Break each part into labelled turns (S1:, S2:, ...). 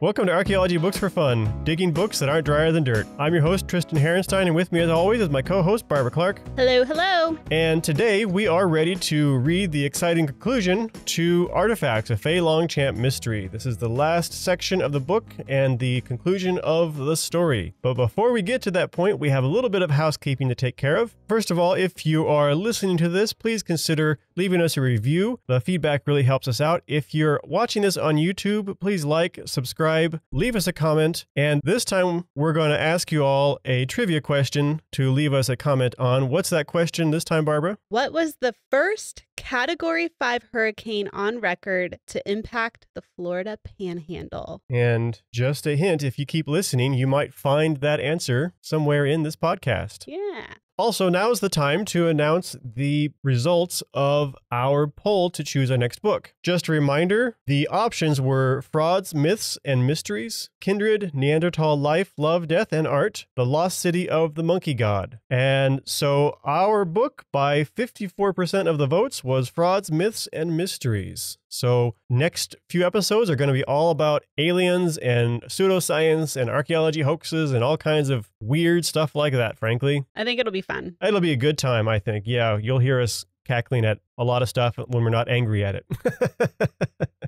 S1: Welcome to Archaeology Books for Fun, digging books that aren't drier than dirt. I'm your host, Tristan Herenstein, and with me as always is my co-host, Barbara Clark.
S2: Hello, hello.
S1: And today we are ready to read the exciting conclusion to Artifacts, a Faye Longchamp Mystery. This is the last section of the book and the conclusion of the story. But before we get to that point, we have a little bit of housekeeping to take care of. First of all, if you are listening to this, please consider leaving us a review. The feedback really helps us out. If you're watching this on YouTube, please like, subscribe, leave us a comment, and this time we're going to ask you all a trivia question to leave us a comment on. What's that question this time, Barbara?
S2: What was the first Category 5 hurricane on record to impact the Florida Panhandle?
S1: And just a hint, if you keep listening, you might find that answer somewhere in this podcast.
S2: Yeah.
S1: Also, now is the time to announce the results of our poll to choose our next book. Just a reminder, the options were Frauds, Myths, and Mysteries, Kindred, Neanderthal Life, Love, Death, and Art, The Lost City of the Monkey God. And so our book, by 54% of the votes, was Frauds, Myths, and Mysteries. So next few episodes are going to be all about aliens and pseudoscience and archaeology hoaxes and all kinds of weird stuff like that, frankly.
S2: I think it'll be fun.
S1: It'll be a good time, I think. Yeah, you'll hear us cackling at a lot of stuff when we're not angry at it.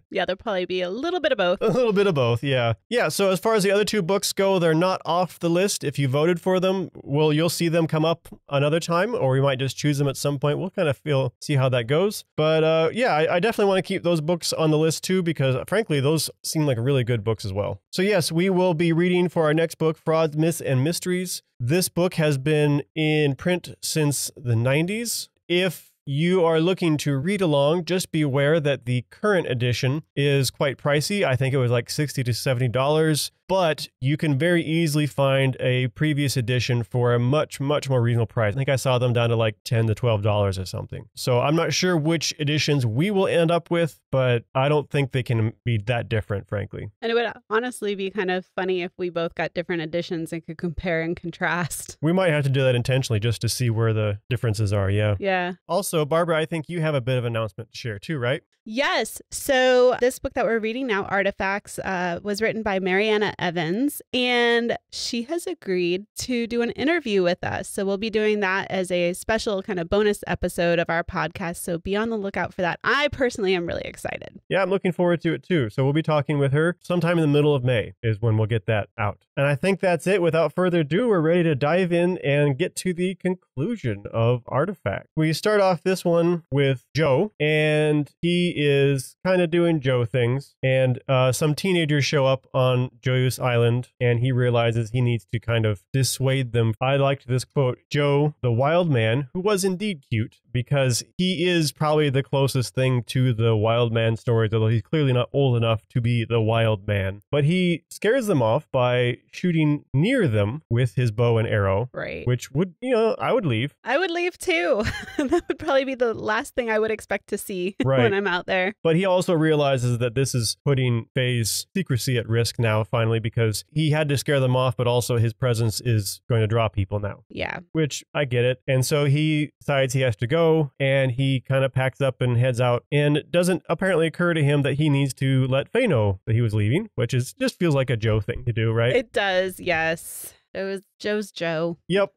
S2: Yeah, there'll probably be a little bit of both.
S1: A little bit of both, yeah. Yeah, so as far as the other two books go, they're not off the list. If you voted for them, well, you'll see them come up another time, or we might just choose them at some point. We'll kind of see how that goes. But yeah, I definitely want to keep those books on the list too, because frankly, those seem like really good books as well. So yes, we will be reading for our next book, Frauds, Myths, and Mysteries. This book has been in print since the 90s. If you are looking to read along, just be aware that the current edition is quite pricey. I think it was like $60 to $70, but you can very easily find a previous edition for a much, much more reasonable price. I think I saw them down to like $10 to $12 or something. So I'm not sure which editions we will end up with, but I don't think they can be that different, frankly.
S2: And it would honestly be kind of funny if we both got different editions and could compare and contrast.
S1: We might have to do that intentionally just to see where the differences are, yeah.
S2: Yeah.
S1: Also, Barbara, I think you have a bit of an announcement to share too, right?
S2: Yes. So this book that we're reading now, Artifacts, was written by Mariana Evans, and she has agreed to do an interview with us. So we'll be doing that as a special kind of bonus episode of our podcast. So be on the lookout for that. I personally am really excited.
S1: Yeah, I'm looking forward to it too. So we'll be talking with her sometime in the middle of May is when we'll get that out. And I think that's it. Without further ado, we're ready to dive in and get to the conclusion of Artifact. We start off this one with Joe, and he is kind of doing Joe things, and some teenagers show up on Joyeuse Island, and he realizes he needs to kind of dissuade them. I liked this quote: Joe, the wild man, who was indeed cute, because he is probably the closest thing to the wild man stories, although he's clearly not old enough to be the wild man. But he scares them off by shooting near them with his bow and arrow.
S2: Right.
S1: Which would, I would leave.
S2: I would leave too. That would probably be the last thing I would expect to see
S1: right.
S2: when I'm out there.
S1: But he also realizes that this is putting Faye's secrecy at risk now, finally, because he had to scare them off, but also his presence is going to draw people now.
S2: Yeah.
S1: Which I get it. And so he decides he has to go, and he kind of packs up and heads out. And it doesn't apparently occur to him that he needs to let Faye know that he was leaving, which is just feels like a Joe thing to do, right?
S2: It does, yes. It was Joe's Joe.
S1: Yep.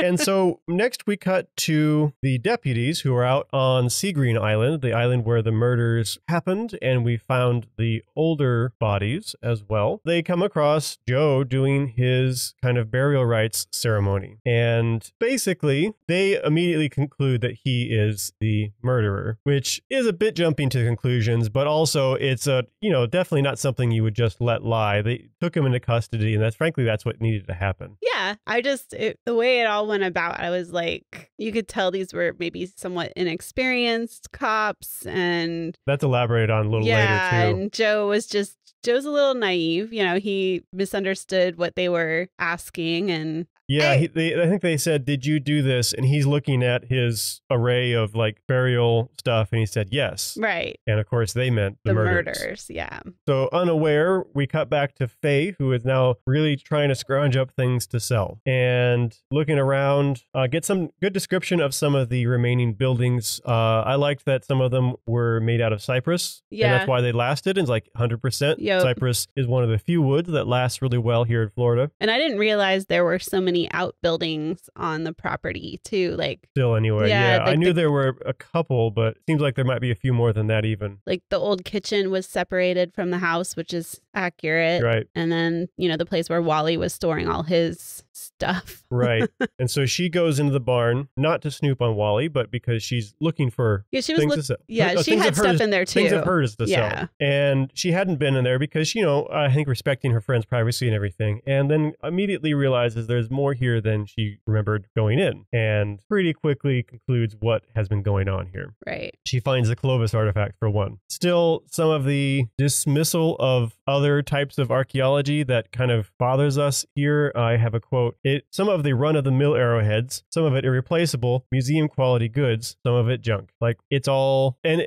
S1: And so next we cut to the deputies who are out on Seagreen Island, the island where the murders happened, and we found the older bodies as well. They come across Joe doing his kind of burial rites ceremony. And basically, they immediately conclude that he is the murderer, which is a bit jumping to conclusions, but also it's definitely not something you would just let lie. They took him into custody, and frankly, that's what needed to happen.
S2: Yeah, the way it all went about, I was like, you could tell these were maybe somewhat inexperienced cops, and
S1: that's elaborated on a little later too.
S2: Yeah, and Joe's a little naive. He misunderstood what they were asking, and
S1: Yeah, I think they said, "Did you do this?" And he's looking at his array of like burial stuff, and he said, "Yes."
S2: Right.
S1: And of course, they meant the murders.
S2: Yeah.
S1: So unaware, we cut back to Faye, who is now really trying to scrounge up things to sell and looking around. Get some good description of some of the remaining buildings. I liked that some of them were made out of cypress.
S2: Yeah.
S1: And that's why they lasted. It's like 100%.
S2: Yep.
S1: Cypress is one of the few woods that lasts really well here in Florida.
S2: And I didn't realize there were so many outbuildings on the property too. Like
S1: still anyway.
S2: Yeah,
S1: Yeah.
S2: like
S1: I knew there were a couple, but it seems like there might be a few more than that even.
S2: like the old kitchen was separated from the house, which is accurate.
S1: Right.
S2: And then, you know, the place where Wally was storing all his stuff.
S1: Right. And so she goes into the barn, not to snoop on Wally, but because she's looking for
S2: Yeah, she was
S1: things to sell.
S2: Yeah, she
S1: Things
S2: had
S1: of hers-
S2: stuff in there too.
S1: Things of hers to
S2: Yeah.
S1: sell. And she hadn't been in there because, you know, I think respecting her friend's privacy and everything. And then immediately realizes there's more here than she remembered going in. And pretty quickly concludes what has been going on here.
S2: Right.
S1: She finds the Clovis artifact for one. Still, some of the dismissal of other types of archaeology that kind of bothers us here. I have a quote. Some of the run-of-the-mill arrowheads, some of it irreplaceable, museum quality goods, some of it junk. Like it's all, and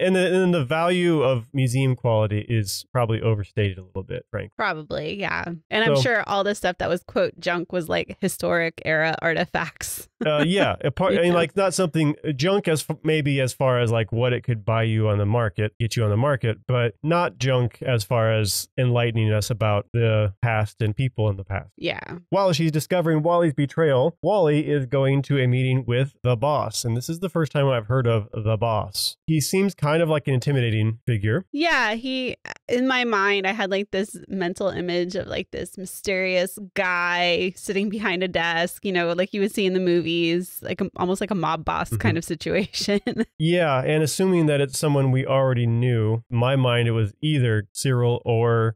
S1: the value of museum quality is probably overstated a little bit, Frank.
S2: Probably, yeah. And I'm sure all the stuff that was quote junk was like historic era artifacts.
S1: Yeah, I mean, like not something junk maybe as far as like what it could buy you on the market, get you on the market, but not junk as far as enlightening us about the past and people in the past.
S2: Yeah.
S1: While she's discovering Wally's betrayal, Wally is going to a meeting with the boss, and this is the first time I've heard of the boss. He seems kind of like an intimidating figure.
S2: Yeah, in my mind, I had like this mental image of like this mysterious guy sitting behind a desk, you know, like you would see in the movies, like almost like a mob boss kind of situation.
S1: Yeah, and assuming that it's someone we already knew, in my mind it was either Cyril or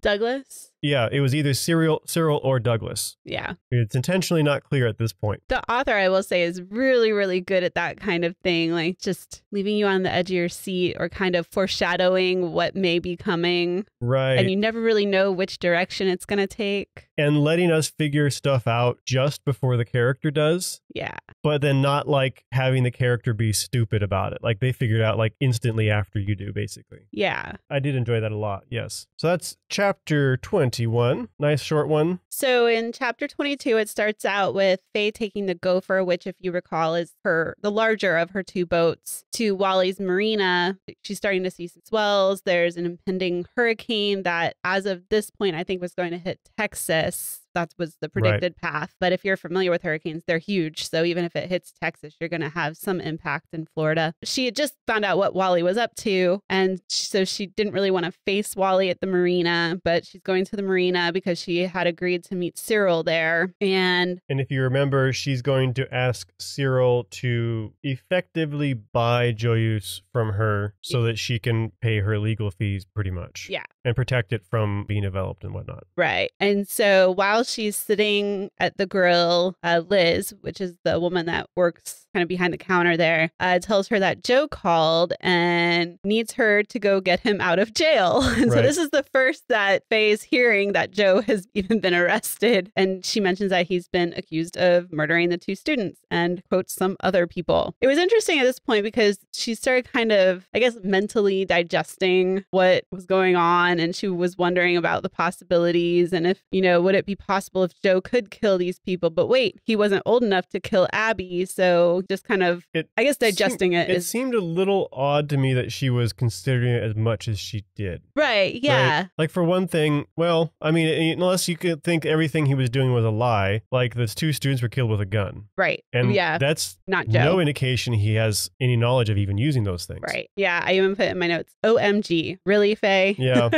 S2: Douglas?
S1: Yeah, it was either Cyril or Douglas.
S2: Yeah.
S1: It's intentionally not clear at this point.
S2: The author, I will say, is really, really good at that kind of thing, like just leaving you on the edge of your seat or kind of foreshadowing what may be coming.
S1: Right.
S2: And you never really know which direction it's going to take.
S1: And letting us figure stuff out just before the character does.
S2: Yeah.
S1: But then not like having the character be stupid about it. Like they figured out like instantly after you do, basically.
S2: Yeah.
S1: I did enjoy that a lot. Yes. So that's chapter 21. Nice short one.
S2: So in chapter 22, it starts out with Faye taking the Gopher, which if you recall is the larger of her two boats, to Wally's marina. She's starting to see some swells. There's an impending hurricane that as of this point, I think was going to hit Texas. That was the predicted path. But if you're familiar with hurricanes, they're huge. So even if it hits Texas, you're going to have some impact in Florida. She had just found out what Wally was up to. And so she didn't really want to face Wally at the marina, but she's going to the marina because she had agreed to meet Cyril there. And
S1: if you remember, she's going to ask Cyril to effectively buy Joyeuse from her so that she can pay her legal fees pretty much.
S2: Yeah.
S1: And protect it from being developed and whatnot.
S2: Right. And so while she's sitting at the grill, Liz, which is the woman that works kind of behind the counter there, tells her that Joe called and needs her to go get him out of jail. And so this is the first that Faye is hearing that Joe has even been arrested. And she mentions that he's been accused of murdering the two students and quotes some other people. It was interesting at this point because she started kind of, I guess, mentally digesting what was going on. And she was wondering about the possibilities and if, you know, would it be possible if Joe could kill these people? But wait, he wasn't old enough to kill Abby. So just kind of, I guess, digesting it.
S1: It seemed a little odd to me that she was considering it as much as she did.
S2: Right. Yeah.
S1: Right? Like for one thing, well, I mean, unless you could think everything he was doing was a lie, like the two students were killed with a gun.
S2: Right.
S1: And
S2: yeah.
S1: that's
S2: not Joe.
S1: No indication he has any knowledge of even using those things.
S2: Right. Yeah. I even put in my notes, OMG. Really, Faye?
S1: Yeah.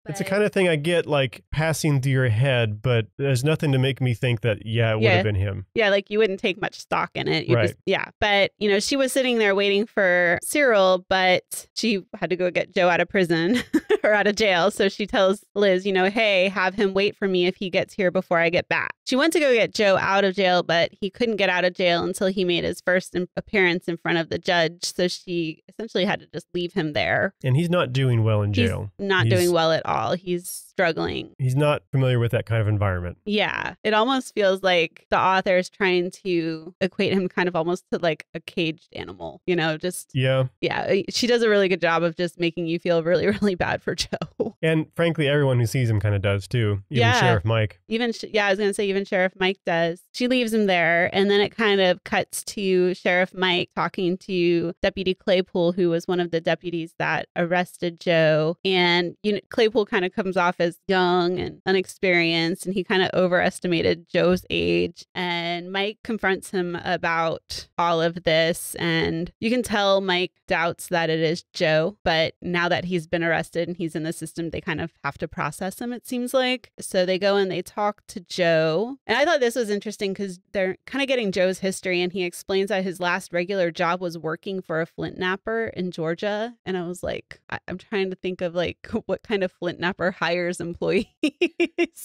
S1: It's the kind of thing I get like passing through your head, but there's nothing to make me think that, it would have been him.
S2: Yeah, like you wouldn't take much stock in it.
S1: Right.
S2: But, you know, she was sitting there waiting for Cyril, but she had to go get Joe out of prison or out of jail. So she tells Liz, you know, hey, have him wait for me if he gets here before I get back. She went to go get Joe out of jail, but he couldn't get out of jail until he made his first appearance in front of the judge. So she essentially had to just leave him there.
S1: And he's not doing well in jail.
S2: He's not doing well at all. He's struggling.
S1: He's not familiar with that kind of environment.
S2: Yeah. It almost feels like the author is trying to equate him kind of almost to like a caged animal, you know, just.
S1: Yeah.
S2: Yeah. She does a really good job of just making you feel really, really bad for Joe.
S1: And frankly, everyone who sees him kind of does too. Even Sheriff Mike.
S2: I was going to say even Sheriff Mike does. She leaves him there, and then it kind of cuts to Sheriff Mike talking to Deputy Claypool, who was one of the deputies that arrested Joe. And Claypool kind of comes off as young and unexperienced, and he kind of overestimated Joe's age. And Mike confronts him about all of this, and you can tell Mike doubts that it is Joe, but now that he's been arrested and he's in the system, they kind of have to process him, it seems like. So they go and they talk to Joe. And I thought this was interesting because they're kind of getting Joe's history, and he explains that his last regular job was working for a flint knapper in Georgia. And I was like, I'm trying to think of like what kind of flint knapper hires employees.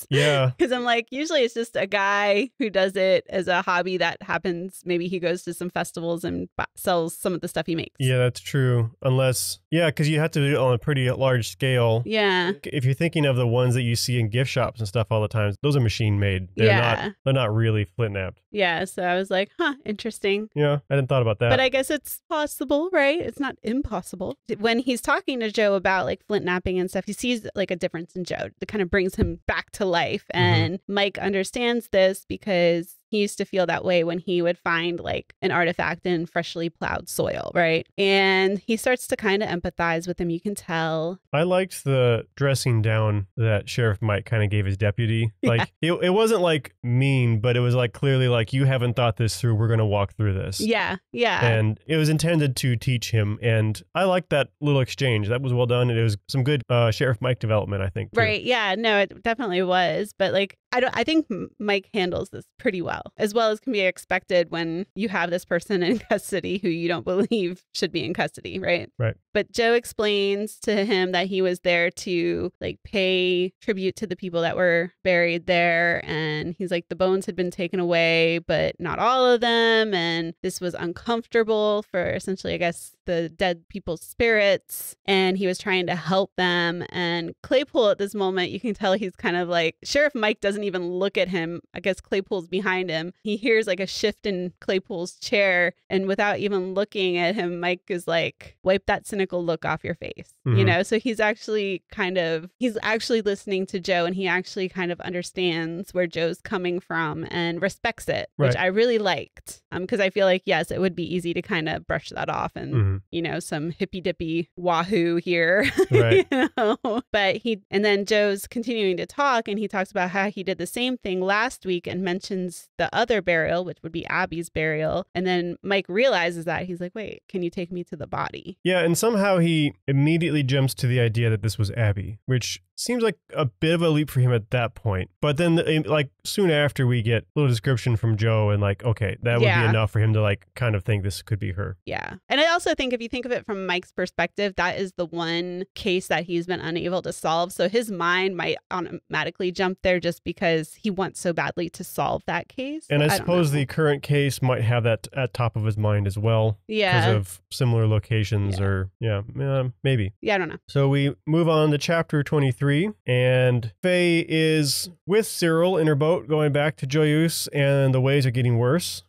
S1: Yeah.
S2: Because I'm like, usually it's just a guy who does it as a hobby that happens. Maybe he goes to some festivals and sells some of the stuff he makes.
S1: Yeah, that's true. Unless, because you have to do it on a pretty large scale.
S2: Yeah.
S1: If you're thinking of the ones that you see in gift shops and stuff all the time, those are machine made. They're not really flint napped.
S2: Yeah. So I was like, interesting.
S1: Yeah, I didn't thought about that.
S2: But I guess it's possible, right? It's not impossible. When he's talking to Joe about like flint napping and stuff, he sees like a difference in Joe that kind of brings him back to life. And Mike understands this because he used to feel that way when he would find like an artifact in freshly plowed soil, right? And he starts to kind of empathize with him. You can tell.
S1: I liked the dressing down that Sheriff Mike kind of gave his deputy. Like it wasn't like mean, but it was like clearly like, you haven't thought this through. We're going to walk through this.
S2: Yeah. Yeah.
S1: And it was intended to teach him. And I liked that little exchange. That was well done. And it was some good Sheriff Mike development, I think. Too.
S2: Right. Yeah. No, it definitely was. But like, I think Mike handles this pretty well as can be expected when you have this person in custody who you don't believe should be in custody, right?
S1: Right.
S2: But Joe explains to him that he was there to like pay tribute to the people that were buried there. And he's like, the bones had been taken away, but not all of them. And this was uncomfortable for essentially, I guess, the dead people's spirits. And he was trying to help them. And Claypool at this moment, you can tell he's kind of like, Sheriff Mike doesn't even look at him. I guess Claypool's behind him. He hears like a shift in Claypool's chair. And without even looking at him, Mike is like, wipe that cynical look off your face. You know, so he's actually listening to Joe, and he actually kind of understands where Joe's coming from and respects it, which I really liked. Because I feel like, yes, it would be easy to kind of brush that off and, you know, some hippy dippy wahoo here.
S1: Right.
S2: You know? But then Joe's continuing to talk, and he talks about how he did the same thing last week and mentions the other burial, which would be Abby's burial. And then Mike realizes that. He's like, wait, can you take me to the body?
S1: Yeah, and somehow he immediately jumps to the idea that this was Abby, which seems like a bit of a leap for him at that point. But then like soon after, we get a little description from Joe, and like, okay, that would be enough for him to like kind of think this could be her.
S2: Yeah. And I also think if you think of it from Mike's perspective, that is the one case that he's been unable to solve. So his mind might automatically jump there just because he wants so badly to solve that case.
S1: And I suppose the current case might have that at top of his mind as well.
S2: Yeah.
S1: Because of similar locations maybe.
S2: Yeah, I don't know.
S1: So we move on to chapter 23, and Faye is with Cyril in her boat going back to Joyeuse, and the waves are getting worse.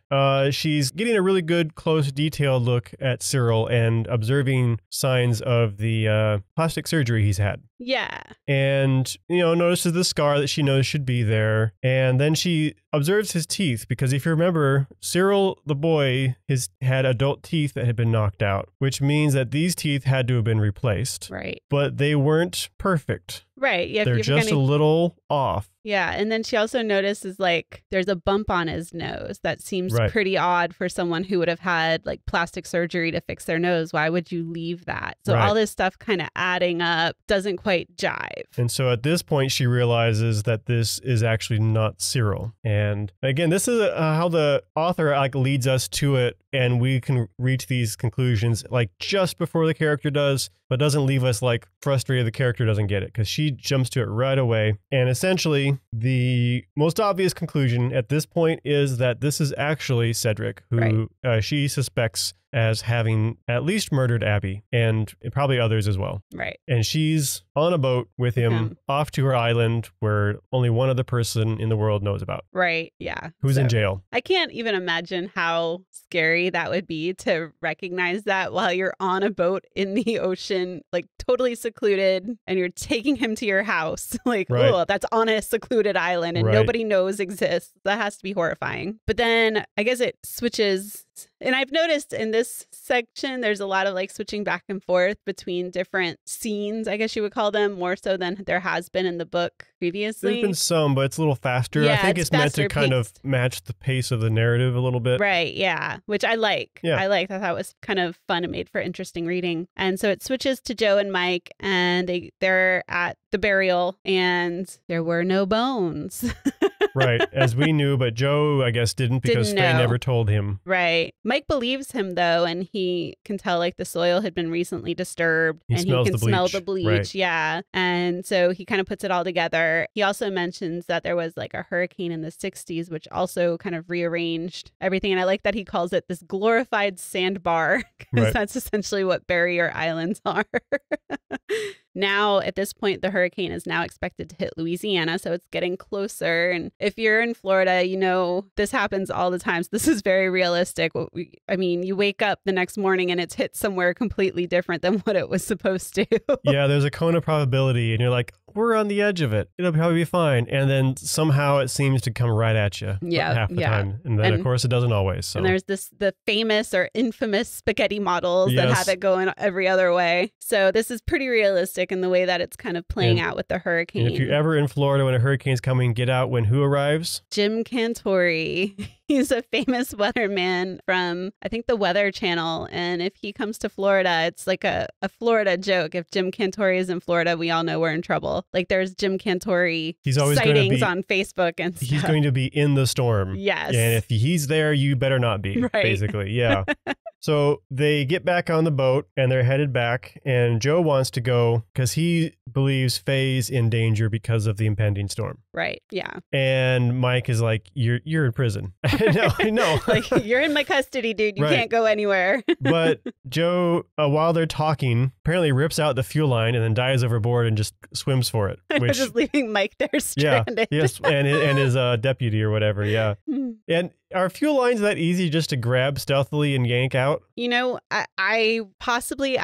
S1: She's getting a really good, close, detailed look at Cyril and observing signs of the plastic surgery he's had.
S2: Yeah.
S1: And, notices the scar that she knows should be there. And then she observes his teeth, because if you remember, Cyril, the boy, had adult teeth that had been knocked out, which means that these teeth had to have been replaced.
S2: Right.
S1: But they weren't perfect.
S2: Right. Yeah.
S1: They're just a little off.
S2: Yeah. And then she also notices like there's a bump on his nose that seems pretty odd for someone who would have had like plastic surgery to fix their nose. Why would you leave that? So all this stuff kind of adding up doesn't quite jive.
S1: And so at this point, she realizes that this is actually not Cyril. And again, this is how the author like leads us to it. And we can reach these conclusions like just before the character does. but doesn't leave us like frustrated the character doesn't get it, because she jumps to it right away. And essentially, the most obvious conclusion at this point is that this is actually Cedric, who she suspects as having at least murdered Abby and probably others as well.
S2: Right.
S1: And she's on a boat with him off to her island where only one other person in the world knows about.
S2: Right. Yeah.
S1: Who's in jail.
S2: I can't even imagine how scary that would be to recognize that while you're on a boat in the ocean, like totally secluded, and you're taking him to your house. Like, oh, that's on a secluded island and nobody knows exists. That has to be horrifying. But then I guess it switches. And I've noticed in this section, there's a lot of like switching back and forth between different scenes, I guess you would call them, more so than there has been in the book previously.
S1: There's been some, but it's a little faster.
S2: Yeah,
S1: I think it's meant to kind of match the pace of the narrative a little bit.
S2: Right, yeah, which I like.
S1: Yeah.
S2: I thought it was kind of fun and made for interesting reading. And so it switches to Joe and Mike, and they're at the burial, and there were no bones.
S1: Right, as we knew, but Joe, I guess, didn't because Faye never told him.
S2: Right. Mike believes him, though, and he can tell, like, the soil had been recently disturbed, and he can smell the bleach. Right. Yeah. And so he kind of puts it all together. He also mentions that there was, like, a hurricane in the 60s, which also kind of rearranged everything. And I like that he calls it this glorified sandbar, because that's essentially what barrier islands are. Now, at this point, the hurricane is now expected to hit Louisiana, so it's getting closer. And if you're in Florida, you know this happens all the time. So this is very realistic. I mean, you wake up the next morning and it's hit somewhere completely different than what it was supposed to.
S1: Yeah, there's a cone of probability, and you're like, we're on the edge of it. It'll probably be fine. And then somehow it seems to come right at you half the time. And then, of course, it doesn't always. So.
S2: And there's the famous or infamous spaghetti models that have it going every other way. So this is pretty realistic in the way that it's kind of playing out with the hurricane.
S1: And if you're ever in Florida when a hurricane's coming, get out when who arrives?
S2: Jim Cantore. He's a famous weatherman from, I think, the Weather Channel. And if he comes to Florida, it's like a Florida joke. If Jim Cantore is in Florida, we all know we're in trouble. Like there's Jim Cantore sightings on Facebook and stuff.
S1: He's going to be in the storm.
S2: Yes.
S1: And if he's there, you better not be, basically. Yeah. So they get back on the boat and they're headed back. And Joe wants to go because he believes Faye's in danger because of the impending storm.
S2: Right. Yeah.
S1: And Mike is like, you're in prison. No.
S2: Like, you're in my custody, dude. You can't go anywhere.
S1: But Joe, while they're talking, apparently rips out the fuel line and then dives overboard and just swims for it.
S2: Which, just leaving Mike there stranded.
S1: Yeah. Yes. And his deputy or whatever. Yeah. And are fuel lines that easy just to grab stealthily and yank out?
S2: You know, I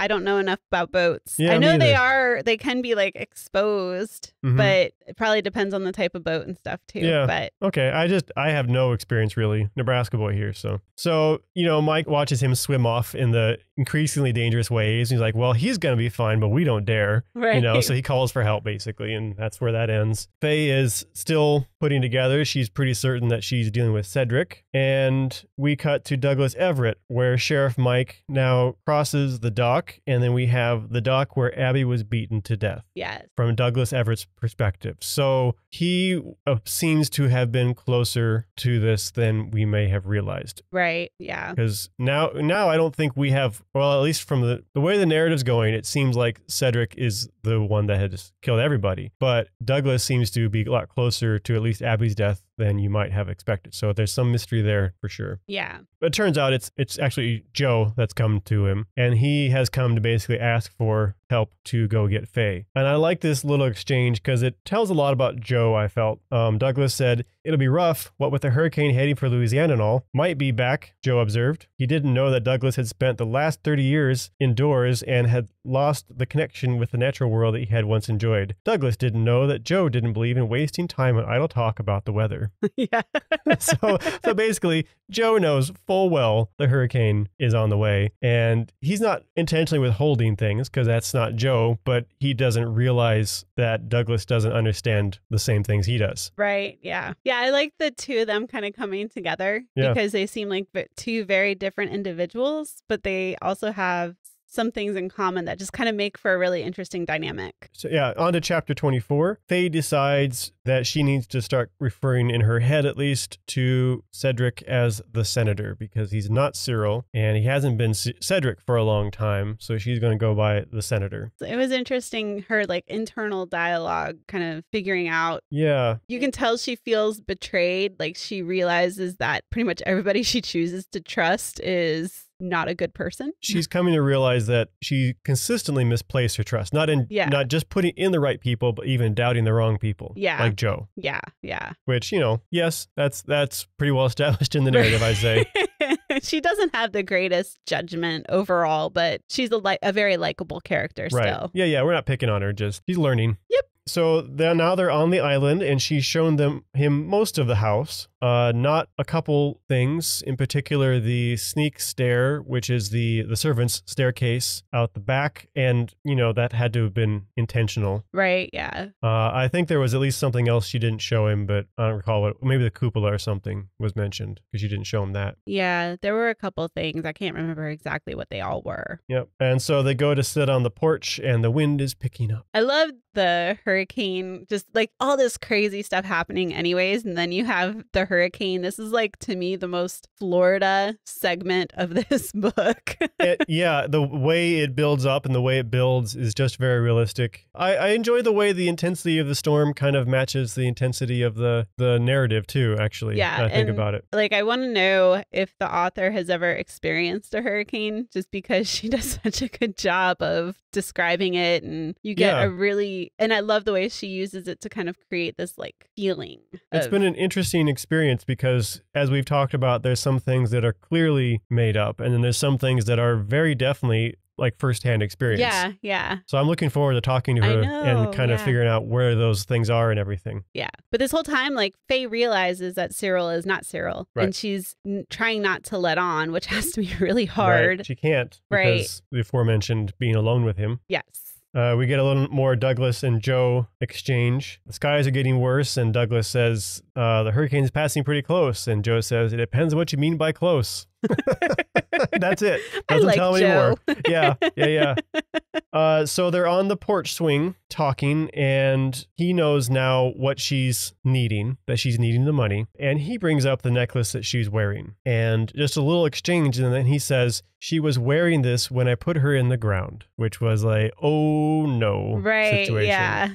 S2: don't know enough about boats.
S1: Yeah,
S2: I know they can be like exposed, but it probably depends on the type of boat and stuff too.
S1: Yeah.
S2: But
S1: okay. I have no experience really. Nebraska boy here. So, you know, Mike watches him swim off in the increasingly dangerous waves. He's like, well, he's going to be fine, but we don't dare.
S2: Right.
S1: You know, so he calls for help basically. And that's where that ends. Faye is still putting together. She's pretty certain that she's dealing with Cedric. And we cut to Douglas Everett, where Sheriff Mike now crosses the dock. And then we have the dock where Abby was beaten to death.
S2: Yes.
S1: From Douglas Everett's perspective. So he seems to have been closer to this than we may have realized.
S2: Right. Yeah.
S1: Because now I don't think we have, well, at least from the way the narrative's going, it seems like Cedric is the one that had killed everybody. But Douglas seems to be a lot closer to at least Abby's death than you might have expected. So there's some mystery there for sure.
S2: Yeah.
S1: But it turns out it's actually Joe that's come to him, and he has come to basically ask for help to go get Faye. And I like this little exchange because it tells a lot about Joe, I felt. Douglas said, "It'll be rough, what with the hurricane heading for Louisiana and all. Might be back," Joe observed. He didn't know that Douglas had spent the last 30 years indoors and had lost the connection with the natural world that he had once enjoyed. Douglas didn't know that Joe didn't believe in wasting time on idle talk about the weather.
S2: Yeah.
S1: So basically, Joe knows full well the hurricane is on the way, and he's not intentionally withholding things because that's not Joe, but he doesn't realize that Douglas doesn't understand the same things he does.
S2: Right. Yeah. Yeah. I like the two of them kind of coming together because they seem like two very different individuals, but they also have some things in common that just kind of make for a really interesting dynamic.
S1: So yeah, on to chapter 24. Faye decides that she needs to start referring, in her head at least, to Cedric as the senator, because he's not Cyril and he hasn't been Cedric for a long time. So she's going to go by the senator.
S2: It was interesting, her like internal dialogue kind of figuring out.
S1: Yeah.
S2: You can tell she feels betrayed. Like she realizes that pretty much everybody she chooses to trust is not a good person.
S1: She's coming to realize that she consistently misplaced her trust, not just putting in the right people, but even doubting the wrong people.
S2: Yeah.
S1: Like Joe.
S2: Yeah. Yeah.
S1: Which, you know, yes, that's pretty well established in the narrative, I'd say.
S2: She doesn't have the greatest judgment overall, but she's a very likable character still.
S1: Right. Yeah. We're not picking on her. Just she's learning.
S2: Yep.
S1: So now they're on the island, and she's shown him most of the house. Not a couple things, in particular the sneak stair, which is the servants' staircase out the back, and you know that had to have been intentional.
S2: Right. Yeah.
S1: I think there was at least something else she didn't show him, but I don't recall what. Maybe the cupola or something was mentioned because she didn't show him that.
S2: Yeah, there were a couple things. I can't remember exactly what they all were.
S1: Yep. And so they go to sit on the porch, and the wind is picking up.
S2: I love the hurricane, just like all this crazy stuff happening anyways, and then you have the hurricane. This is like, to me, the most Florida segment of this book.
S1: Yeah, the way it builds up and the way it builds is just very realistic. I enjoy the way the intensity of the storm kind of matches the intensity of the narrative too, actually.
S2: Yeah,
S1: I think about it.
S2: Like, I want to know if the author has ever experienced a hurricane, just because she does such a good job of describing it, and you get a really, and I love the way she uses it to kind of create this like feeling.
S1: It's been an interesting experience because, as we've talked about, there's some things that are clearly made up, and then there's some things that are very definitely like firsthand experience.
S2: Yeah, yeah.
S1: So I'm looking forward to talking to her and kind of figuring out where those things are and everything.
S2: Yeah. But this whole time, like, Faye realizes that Cyril is not Cyril.
S1: Right.
S2: And she's trying not to let on, which has to be really hard.
S1: Right. She can't because the aforementioned being alone with him.
S2: Yes.
S1: We get a little more Douglas and Joe exchange. The skies are getting worse, and Douglas says, the hurricane's passing pretty close. And Joe says, it depends on what you mean by close. That's it. Doesn't tell me more. Yeah. So they're on the porch swing talking, and he knows now what she's needing, that she's needing the money. And he brings up the necklace that she's wearing, and just a little exchange. And then he says, she was wearing this when I put her in the ground, which was like, oh no situation.
S2: Yeah.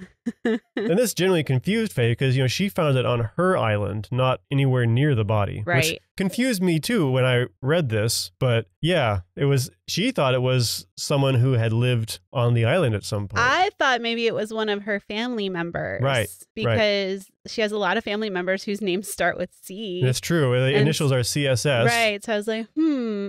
S1: And this generally confused Faye because, you know, she found it on her island, not anywhere near the body.
S2: Right.
S1: Which confused me too when I read this. But yeah, she thought it was someone who had lived on the island at some point.
S2: I thought maybe it was one of her family members.
S1: Right.
S2: Because she has a lot of family members whose names start with C.
S1: That's true. The initials are CSS.
S2: Right. So I was like,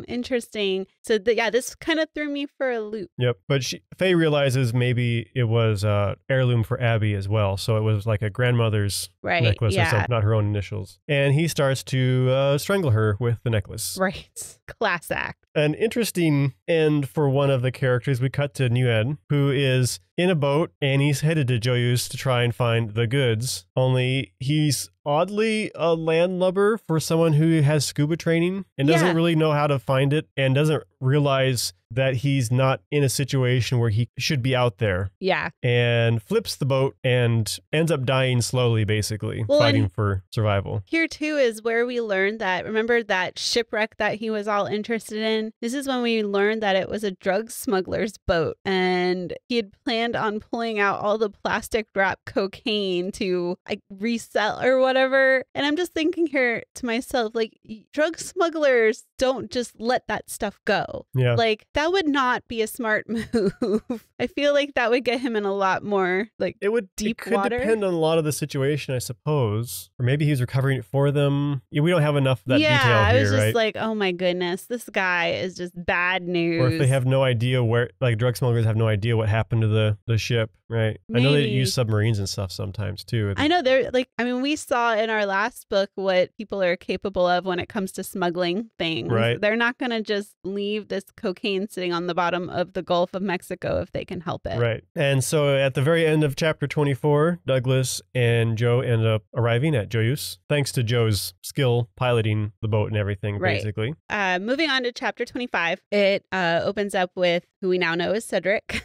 S2: interesting. So this kind of threw me for a loop.
S1: Yep. But Faye realizes maybe it was heirloom for Abby as well. So it was like a grandmother's necklace or something, not her own initials. And he starts to strangle her with the necklace.
S2: Right. Class act.
S1: An interesting end for one of the characters. We cut to Nguyen, who is in a boat, and he's headed to Joyeuse to try and find the goods. Only he's oddly a landlubber for someone who has scuba training and doesn't really know how to find it, and doesn't realize that he's not in a situation where he should be out there.
S2: Yeah.
S1: And flips the boat and ends up dying slowly, basically, fighting for survival.
S2: Here, too, is where we learned that, remember that shipwreck that he was all interested in? This is when we learned that it was a drug smuggler's boat, and he had planned on pulling out all the plastic wrap cocaine to like resell or whatever. And I'm just thinking here to myself, like, drug smugglers don't just let that stuff go.
S1: Yeah.
S2: Like, that would not be a smart move. I feel like that would get him in a lot more like deep water.
S1: It could depend on a lot of the situation, I suppose. Or maybe he's recovering it for them. Yeah, we don't have enough of that detail here,
S2: I was just like, oh my goodness, this guy is just bad news.
S1: Or if they have no idea where, like drug smugglers have no idea what happened to the ship, right?
S2: Maybe.
S1: I know they use submarines and stuff sometimes too.
S2: I know they're like, I mean, we saw in our last book what people are capable of when it comes to smuggling things.
S1: Right.
S2: They're not going to just leave this cocaine sitting on the bottom of the Gulf of Mexico if they can help it.
S1: Right. And so at the very end of chapter 24, Douglas and Joe end up arriving at Joyeuse, thanks to Joe's skill piloting the boat and everything, basically.
S2: Moving on to chapter 25, it opens up with who we now know as Cedric.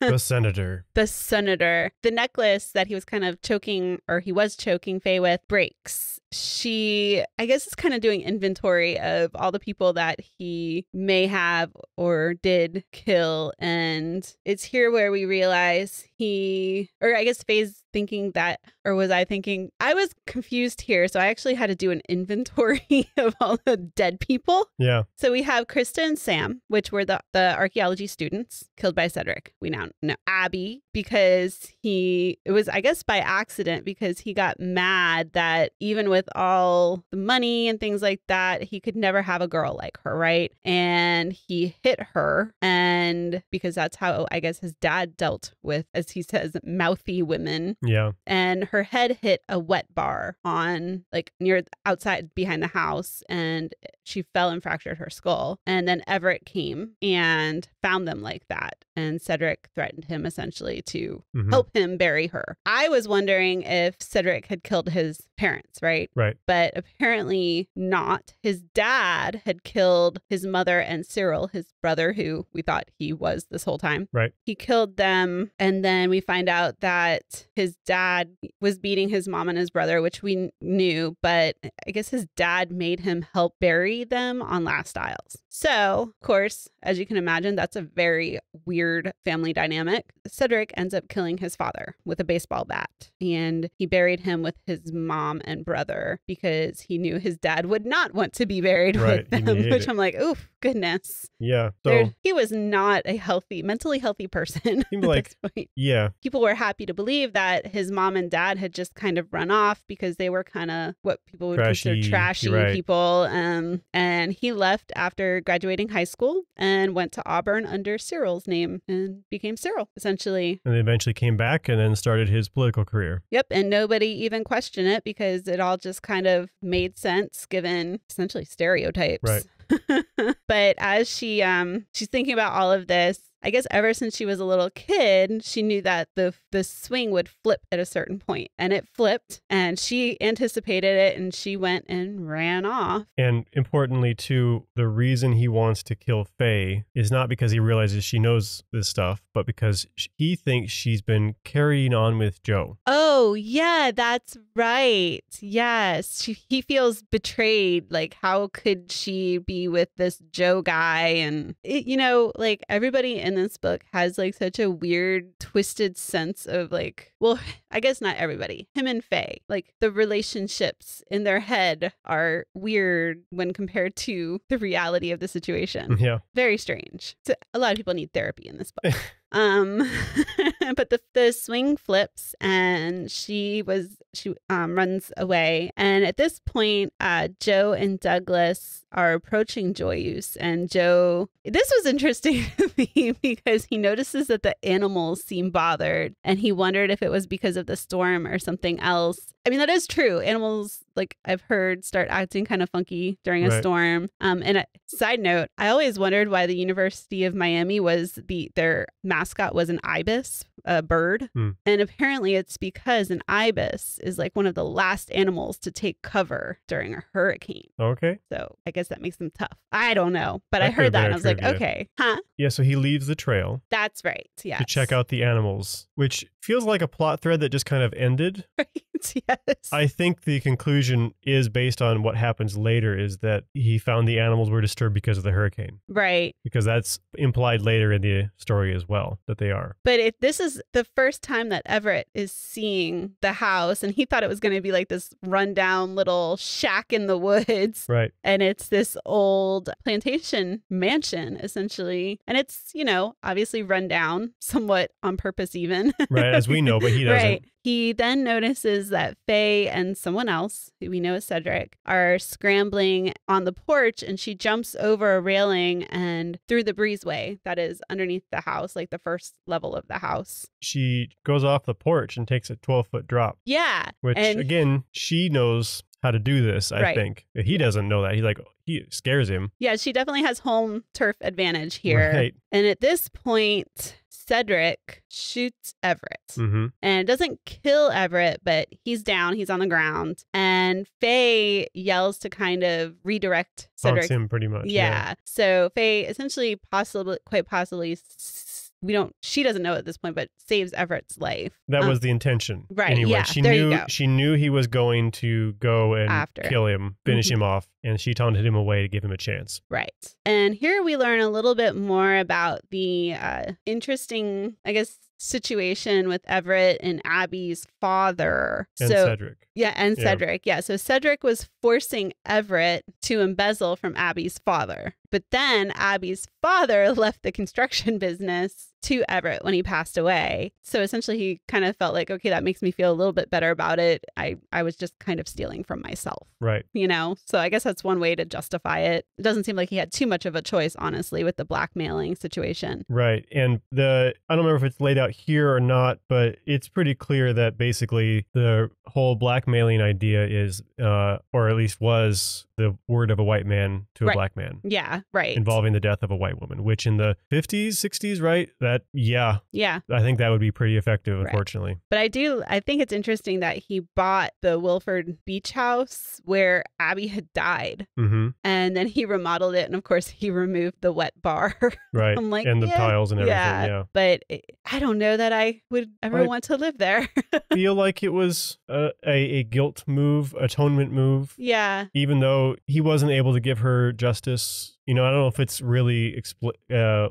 S1: The senator.
S2: The senator. The necklace that he was kind of choking, or he was choking Faye with, breaks. She, I guess, is kind of doing inventory of all the people that he may have or did kill. And it's here where we realize or I guess Faye's thinking that, or was I thinking? I was confused here. So I actually had to do an inventory of all the dead people.
S1: Yeah.
S2: So we have Krista and Sam, which were the archaeology students killed by Cedric. We now know Abby, because it was, I guess, by accident, because he got mad that even with all the money and things like that, he could never have a girl like her, right? And he hit her, and because that's how, I guess, his dad dealt with, as he says, mouthy women.
S1: Yeah.
S2: And her head hit a wet bar on, like, near outside behind the house, and she fell and fractured her skull. And then Everett came and found them like that. And Cedric threatened him essentially to help him bury her. I was wondering if Cedric had killed his parents, right?
S1: Right.
S2: But apparently not. His dad had killed his mother and Cyril, his brother, who we thought he was this whole time.
S1: Right.
S2: He killed them. And then we find out that his dad was beating his mom and his brother, which we knew. But I guess his dad made him help bury them on Last Isles. So, of course, as you can imagine, that's a very weird family dynamic. Cedric ends up killing his father with a baseball bat, and he buried him with his mom and brother because he knew his dad would not want to be buried with them, which I'm like, oof, goodness.
S1: Yeah. So
S2: he was not a mentally healthy person.
S1: Seemed like, yeah.
S2: People were happy to believe that his mom and dad had just kind of run off because they were kind of what people would consider trashy people. And he left after graduating high school and went to Auburn under Cyril's name and became Cyril, essentially.
S1: And then eventually came back and then started his political career.
S2: Yep. And nobody even questioned it because it all just kind of made sense given essentially stereotypes.
S1: Right.
S2: But as she's thinking about all of this, I guess ever since she was a little kid, she knew that the swing would flip at a certain point, and it flipped, and she anticipated it, and she went and ran off. And
S1: importantly, too, the reason he wants to kill Faye is not because he realizes she knows this stuff, but because he thinks she's been carrying on with Joe.
S2: Oh, yeah, that's right. Yes. He feels betrayed. Like, how could she be with this Joe guy? And, like, everybody in this book has like such a weird, twisted sense of like, well, I guess not everybody. Him and Faye, like the relationships in their head are weird when compared to the reality of the situation.
S1: Yeah.
S2: Very strange. So a lot of people need therapy in this book. But the swing flips and she runs away. And at this point, Joe and Douglas are approaching Joyeuse, and Joe, this was interesting to me because he notices that the animals seem bothered, and he wondered if it was because of the storm or something else. I mean, that is true. Animals, like I've heard, start acting kind of funky during a storm. And a side note, I always wondered why the University of Miami their mascot was an ibis, a bird. And apparently it's because an ibis is like one of the last animals to take cover during a hurricane.
S1: Okay.
S2: So I guess that makes them tough. I don't know, but I heard that and I was like, okay, huh?
S1: Yeah, so he leaves the trail.
S2: That's right, yes.
S1: To check out the animals, which feels like a plot thread that just kind of ended.
S2: Right, yes.
S1: I think the conclusion is based on what happens later, is that he found the animals were disturbed because of the hurricane.
S2: Right.
S1: Because that's implied later in the story as well, that they are.
S2: But this is the first time that Everett is seeing the house, and he thought it was going to be like this rundown little shack in the woods.
S1: Right.
S2: And it's this old plantation mansion, essentially. And it's, obviously run down somewhat on purpose even.
S1: Right, as we know, but he doesn't.
S2: Right. He then notices that Faye and someone else, who we know as Cedric, are scrambling on the porch, and she jumps over a railing and through the breezeway that is underneath the house, like the first level of the house.
S1: She goes off the porch and takes a 12-foot drop.
S2: Yeah.
S1: Which, again, she knows how to do this, I think. He doesn't know that. He scares him.
S2: Yeah, she definitely has home turf advantage here. Right. And at this point, Cedric shoots Everett.
S1: Mm-hmm.
S2: And it doesn't kill Everett, but he's down. He's on the ground. And Faye yells to kind of redirect Cedric.
S1: Haunts him pretty much.
S2: Yeah. So Faye essentially quite possibly she doesn't know at this point, but saves Everett's life.
S1: That was the intention.
S2: Right.
S1: Anyway,
S2: Yeah,
S1: she knew he was going to go and kill him, finish him off, and she taunted him away to give him a chance.
S2: Right. And here we learn a little bit more about the interesting, I guess, situation with Everett and Abby's father.
S1: And Cedric.
S2: Yeah, and Cedric. Yeah. So Cedric was forcing Everett to embezzle from Abby's father. But then Abby's father left the construction business to Everett when he passed away. So essentially he kind of felt like, okay, that makes me feel a little bit better about it. I was just kind of stealing from myself.
S1: Right.
S2: You know, so I guess that's one way to justify it. It doesn't seem like he had too much of a choice, honestly, with the blackmailing situation.
S1: Right. And I don't remember if it's laid out here or not, but it's pretty clear that basically the whole blackmailing idea is, or at least was, the word of a white man to a black man.
S2: Yeah, right.
S1: Involving the death of a white woman, which in the 50s, 60s, right? Yeah. I think that would be pretty effective, unfortunately.
S2: But I think it's interesting that he bought the Wilford Beach house where Abby had died.
S1: Mm-hmm.
S2: And then he remodeled it. And of course, he removed the wet bar.
S1: Right.
S2: I'm like,
S1: and the tiles and everything. Yeah.
S2: But I don't know that I would ever want to live there.
S1: Feel like it was a guilt move, atonement move.
S2: Yeah.
S1: Even though he wasn't able to give her justice. You know, I don't know if it's really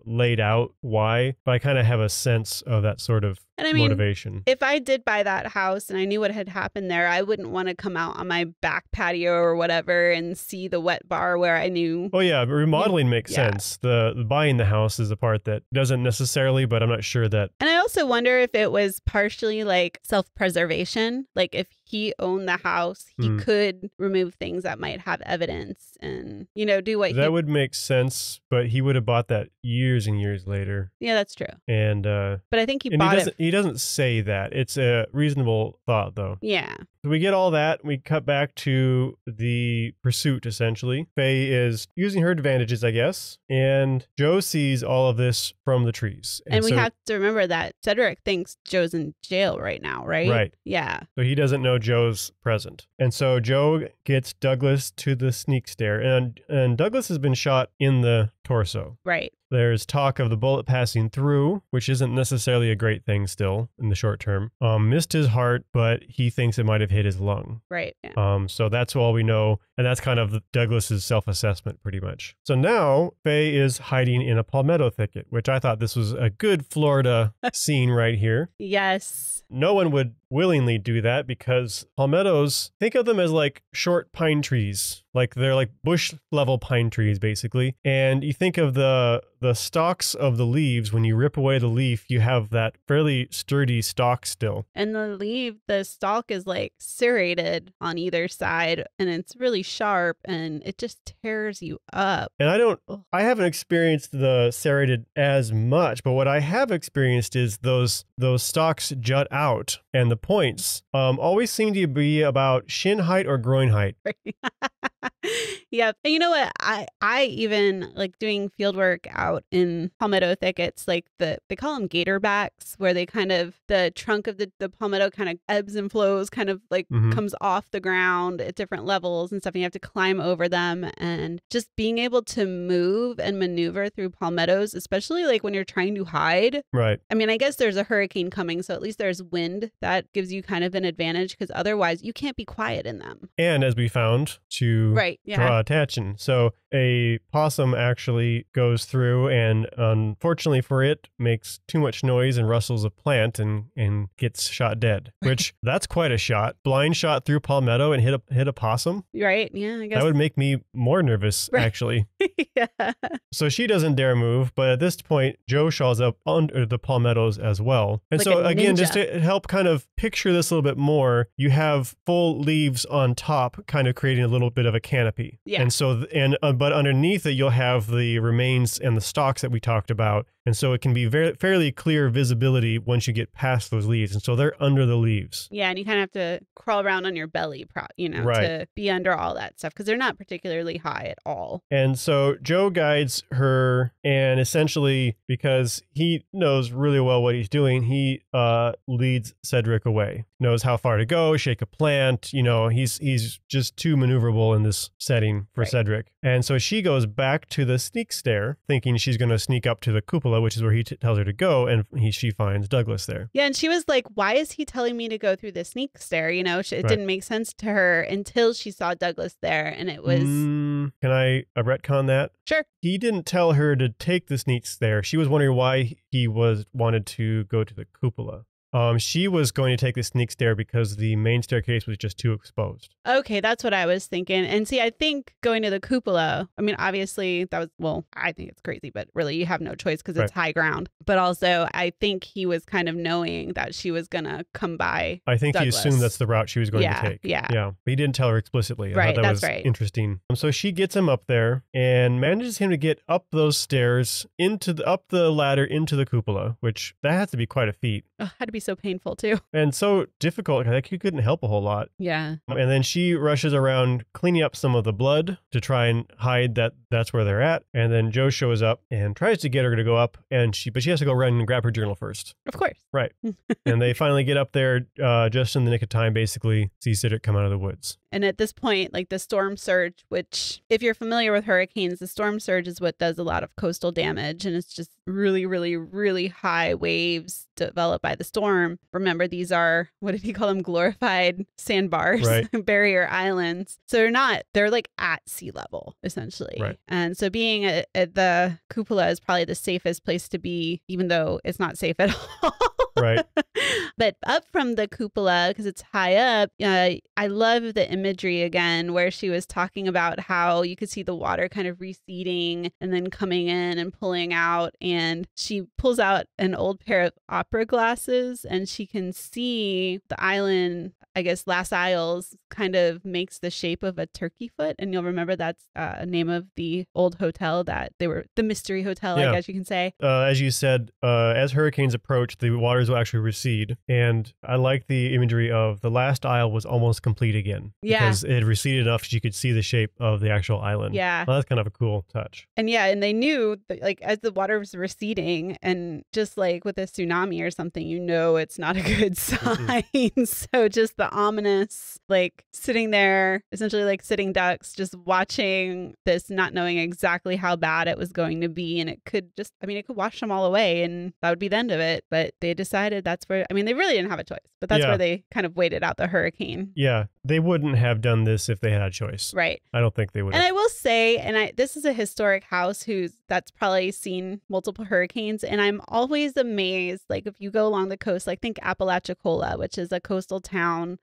S1: laid out why, but I kind of have a sense of that sort of motivation.
S2: If I did buy that house and I knew what had happened there, I wouldn't want to come out on my back patio or whatever and see the wet bar where I knew.
S1: Oh, yeah. Remodeling makes sense. The buying the house is the part that doesn't necessarily, but I'm not sure that.
S2: And I also wonder if it was partially like self-preservation. Like if he owned the house, he could remove things that might have evidence and, you know, do what
S1: that would make sense, but he would have bought that years and years later.
S2: Yeah, that's true.
S1: And
S2: but I think he bought it.
S1: He doesn't say that. It's a reasonable thought, though.
S2: Yeah.
S1: So we get all that. We cut back to the pursuit, essentially. Faye is using her advantages, I guess. And Joe sees all of this from the trees.
S2: And we have to remember that Cedric thinks Joe's in jail right now, right?
S1: Right.
S2: Yeah.
S1: So he doesn't know Joe's present. And so Joe gets Douglas to the sneak stair. And Douglas has been shot in the torso.
S2: Right.
S1: There's talk of the bullet passing through, which isn't necessarily a great thing still in the short term. Missed his heart, but he thinks it might have hit his lung.
S2: Right. Yeah.
S1: So that's all we know. And that's kind of Douglas's self-assessment pretty much. So now Faye is hiding in a palmetto thicket, which I thought this was a good Florida scene right here.
S2: Yes.
S1: No one would willingly do that because palmettos, think of them as like short pine trees. Like they're like bush level pine trees, basically. And you think of the stalks of the leaves, when you rip away the leaf, you have that fairly sturdy stalk still.
S2: And the stalk is like serrated on either side and it's really sharp and it just tears you up.
S1: And I haven't experienced the serrated as much, but what I have experienced is those stalks jut out and the points always seem to be about shin height or groin height.
S2: Yep. And you know what? I even like doing field work out in palmetto thickets, like they call them gator backs, where they kind of, the trunk of the palmetto kind of ebbs and flows, kind of like comes off the ground at different levels and stuff. And you have to climb over them, and just being able to move and maneuver through palmettos, especially like when you're trying to hide.
S1: Right.
S2: I mean, I guess there's a hurricane coming, so at least there's wind that gives you kind of an advantage, because otherwise you can't be quiet in them.
S1: And as we found, to draw attention. So a possum actually goes through and unfortunately for it makes too much noise and rustles a plant and gets shot dead, which that's quite a shot. Blind shot through palmetto and hit a possum.
S2: Right. Yeah, I guess.
S1: That would make me more nervous, actually.
S2: Yeah.
S1: So she doesn't dare move, but at this point, Joe shows up under the palmettos as well. And
S2: like
S1: so again, just to help kind of picture this a little bit more, you have full leaves on top, kind of creating a little bit of a canopy.
S2: Yeah.
S1: And so, but underneath it, you'll have the remains and the stalks that we talked about. And so it can be fairly clear visibility once you get past those leaves. And so they're under the leaves.
S2: Yeah, and you kind of have to crawl around on your belly, to be under all that stuff because they're not particularly high at all.
S1: And so Joe guides her, and essentially, because he knows really well what he's doing, he leads Cedric away. Knows how far to go, shake a plant. He's just too maneuverable in this setting for Cedric. And so she goes back to the sneak stair, thinking she's going to sneak up to the cupola, which is where he tells her to go, and she finds Douglas there.
S2: Yeah, and she was like, why is he telling me to go through the sneak stair? It didn't make sense to her until she saw Douglas there, and it was...
S1: Can I retcon that?
S2: Sure.
S1: He didn't tell her to take the sneak stair. She was wondering why he wanted to go to the cupola. She was going to take the sneak stair because the main staircase was just too exposed.
S2: Okay, that's what I was thinking. And see, I think going to the cupola, I mean, obviously that was, well, I think it's crazy, but really you have no choice because it's high ground. But also I think he was kind of knowing that she was going to come by
S1: I think
S2: Douglas.
S1: He assumed that's the route she was going to take.
S2: Yeah.
S1: But he didn't tell her explicitly. I thought that was interesting. So she gets him up there and manages him to get up those stairs up the ladder into the cupola, which that has to be quite a feat.
S2: Oh, had to be so painful too.
S1: And so difficult. Like he couldn't help a whole lot.
S2: Yeah.
S1: And then she rushes around cleaning up some of the blood to try and hide that that's where they're at. And then Joe shows up and tries to get her to go up, but she has to go run and grab her journal first.
S2: Of course.
S1: Right. And they finally get up there just in the nick of time, basically, see Cedric come out of the woods.
S2: And at this point, like the storm surge, which if you're familiar with hurricanes, the storm surge is what does a lot of coastal damage. And it's just really, really, really high waves developed by the storm. Remember, these are, what did he call them? Glorified sandbars, barrier islands. So they're like at sea level, essentially.
S1: Right.
S2: And so being at the cupola is probably the safest place to be, even though it's not safe at all.
S1: Right.
S2: But up from the cupola, because it's high up, I love the imagery again, where she was talking about how you could see the water kind of receding and then coming in and pulling out. And she pulls out an old pair of opera glasses and she can see the island. I guess Las Isles kind of makes the shape of a turkey foot. And you'll remember that's a name of the old hotel that they were, the Mystery Hotel, I guess you can say.
S1: As you said, as hurricanes approach, the waters will actually recede. And I like the imagery of the last isle was almost complete again.
S2: Yeah.
S1: Because it had receded enough that you could see the shape of the actual island.
S2: Yeah.
S1: Well, that's kind of a cool touch.
S2: And and they knew that, like, as the water was receding, and just like with a tsunami or something, it's not a good sign. So just the ominous, like sitting there, essentially like sitting ducks, just watching this, not knowing exactly how bad it was going to be. And it could wash them all away and that would be the end of it. But they decided that's where, they really didn't have a choice, but that's where they kind of waited out the hurricane.
S1: Yeah. They wouldn't have done this if they had a choice.
S2: Right.
S1: I don't think they would have.
S2: And I will say, this is a historic house that's probably seen multiple hurricanes. And I'm always amazed, like if you go along the coast, like think Apalachicola, which is a coastal town